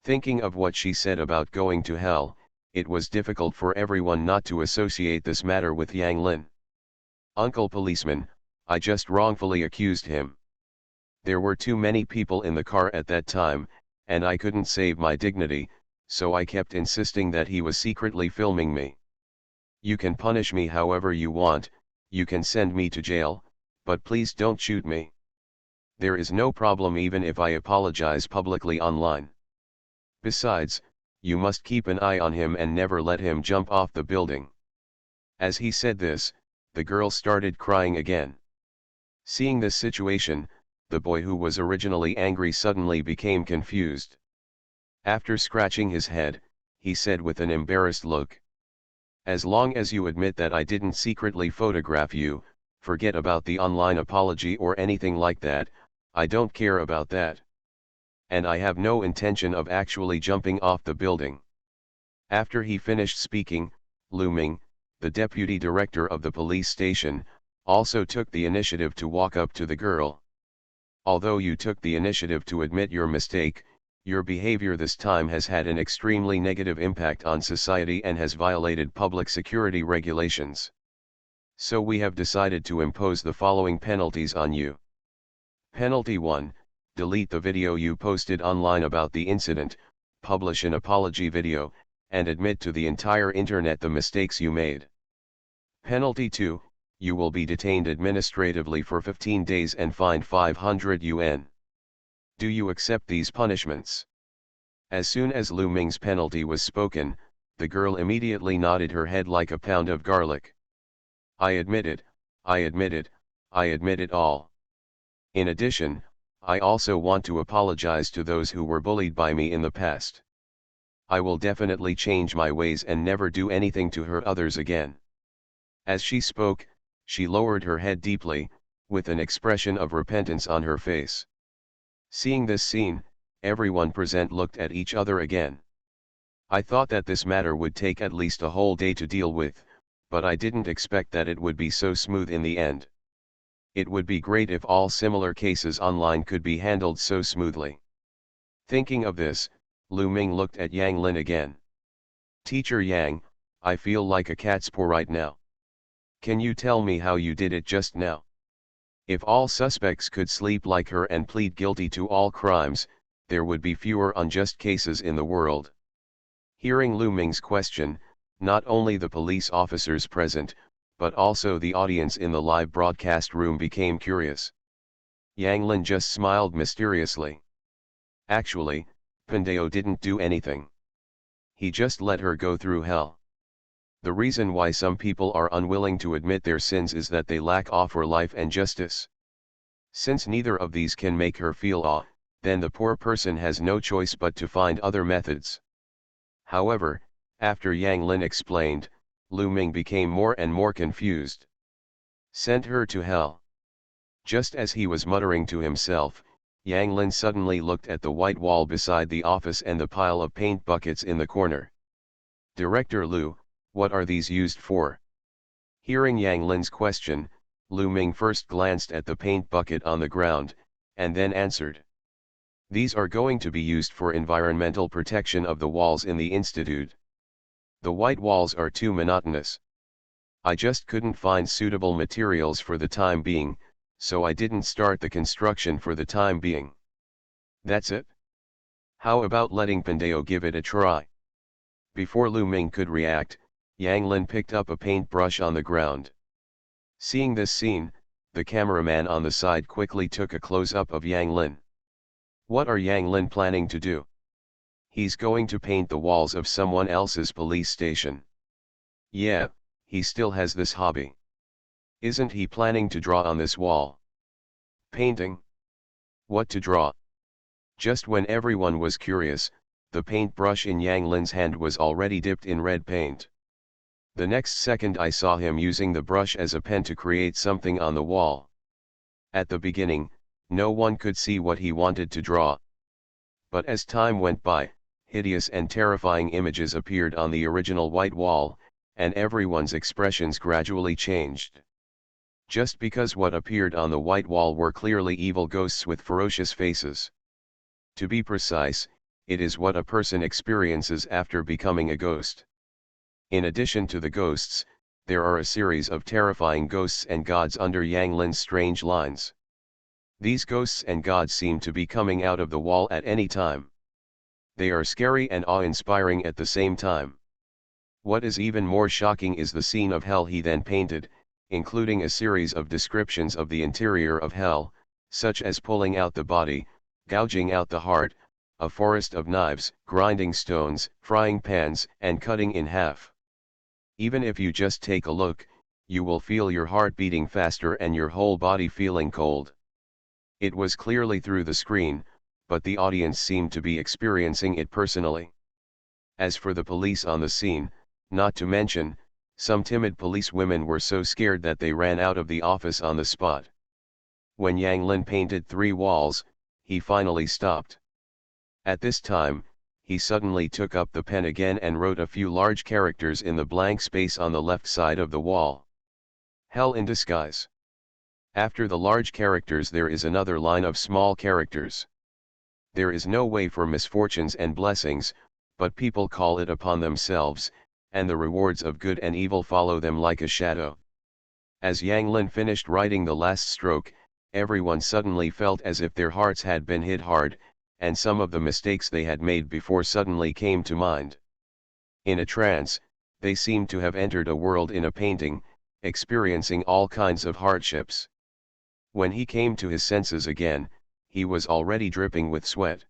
Thinking of what she said about going to hell, it was difficult for everyone not to associate this matter with Yang Lin. Uncle policeman, I just wrongfully accused him. There were too many people in the car at that time, and I couldn't save my dignity, so I kept insisting that he was secretly filming me. You can punish me however you want, you can send me to jail, but please don't shoot me. There is no problem even if I apologize publicly online. Besides, you must keep an eye on him and never let him jump off the building. As he said this, the girl started crying again. Seeing this situation, the boy who was originally angry suddenly became confused. After scratching his head, he said with an embarrassed look. As long as you admit that I didn't secretly photograph you, forget about the online apology or anything like that, I don't care about that. And I have no intention of actually jumping off the building. After he finished speaking, Lu Ming, the deputy director of the police station, also took the initiative to walk up to the girl. Although you took the initiative to admit your mistake, Your behavior this time has had an extremely negative impact on society and has violated public security regulations. So we have decided to impose the following penalties on you. Penalty 1, delete the video you posted online about the incident, publish an apology video, and admit to the entire internet the mistakes you made. Penalty 2, you will be detained administratively for 15 days and fined 500 yuan. Do you accept these punishments? As soon as Lu Ming's penalty was spoken, the girl immediately nodded her head like a pound of garlic. I admit it, I admit it, I admit it all. In addition, I also want to apologize to those who were bullied by me in the past. I will definitely change my ways and never do anything to hurt others again. As she spoke, she lowered her head deeply, with an expression of repentance on her face. Seeing this scene, everyone present looked at each other again. I thought that this matter would take at least a whole day to deal with, but I didn't expect that it would be so smooth in the end. It would be great if all similar cases online could be handled so smoothly. Thinking of this, Lu Ming looked at Yang Lin again. Teacher Yang, I feel like a cat's paw right now. Can you tell me how you did it just now? If all suspects could sleep like her and plead guilty to all crimes, there would be fewer unjust cases in the world. Hearing Lu Ming's question, not only the police officers present, but also the audience in the live broadcast room became curious. Yang Lin just smiled mysteriously. Actually, Pandeo didn't do anything. He just let her go through hell. The reason why some people are unwilling to admit their sins is that they lack awe for life and justice. Since neither of these can make her feel awe, then the poor person has no choice but to find other methods. However, after Yang Lin explained, Lu Ming became more and more confused. Sent her to hell. Just as he was muttering to himself, Yang Lin suddenly looked at the white wall beside the office and the pile of paint buckets in the corner. Director Lu, what are these used for? Hearing Yang Lin's question, Lu Ming first glanced at the paint bucket on the ground, and then answered. These are going to be used for environmental protection of the walls in the institute. The white walls are too monotonous. I just couldn't find suitable materials for the time being, so I didn't start the construction for the time being. That's it? How about letting Pandeo give it a try? Before Lu Ming could react, Yang Lin picked up a paintbrush on the ground. Seeing this scene, the cameraman on the side quickly took a close-up of Yang Lin. What are Yang Lin planning to do? He's going to paint the walls of someone else's police station. Yeah, he still has this hobby. Isn't he planning to draw on this wall? Painting? What to draw? Just when everyone was curious, the paintbrush in Yang Lin's hand was already dipped in red paint. The next second I saw him using the brush as a pen to create something on the wall. At the beginning, no one could see what he wanted to draw. But as time went by, hideous and terrifying images appeared on the original white wall, and everyone's expressions gradually changed. Just because what appeared on the white wall were clearly evil ghosts with ferocious faces. To be precise, it is what a person experiences after becoming a ghost. In addition to the ghosts, there are a series of terrifying ghosts and gods under Yang Lin's strange lines. These ghosts and gods seem to be coming out of the wall at any time. They are scary and awe-inspiring at the same time. What is even more shocking is the scene of hell he then painted, including a series of descriptions of the interior of hell, such as pulling out the body, gouging out the heart, a forest of knives, grinding stones, frying pans, and cutting in half. Even if you just take a look, you will feel your heart beating faster and your whole body feeling cold. It was clearly through the screen, but the audience seemed to be experiencing it personally. As for the police on the scene, not to mention, some timid police women were so scared that they ran out of the office on the spot. When Yang Lin painted 3 walls, he finally stopped. At this time, he suddenly took up the pen again and wrote a few large characters in the blank space on the left side of the wall. Hell in disguise. After the large characters there is another line of small characters. There is no way for misfortunes and blessings, but people call it upon themselves, and the rewards of good and evil follow them like a shadow. As Yang Lin finished writing the last stroke, everyone suddenly felt as if their hearts had been hit hard, and some of the mistakes they had made before suddenly came to mind. In a trance, they seemed to have entered a world in a painting, experiencing all kinds of hardships. When he came to his senses again, he was already dripping with sweat.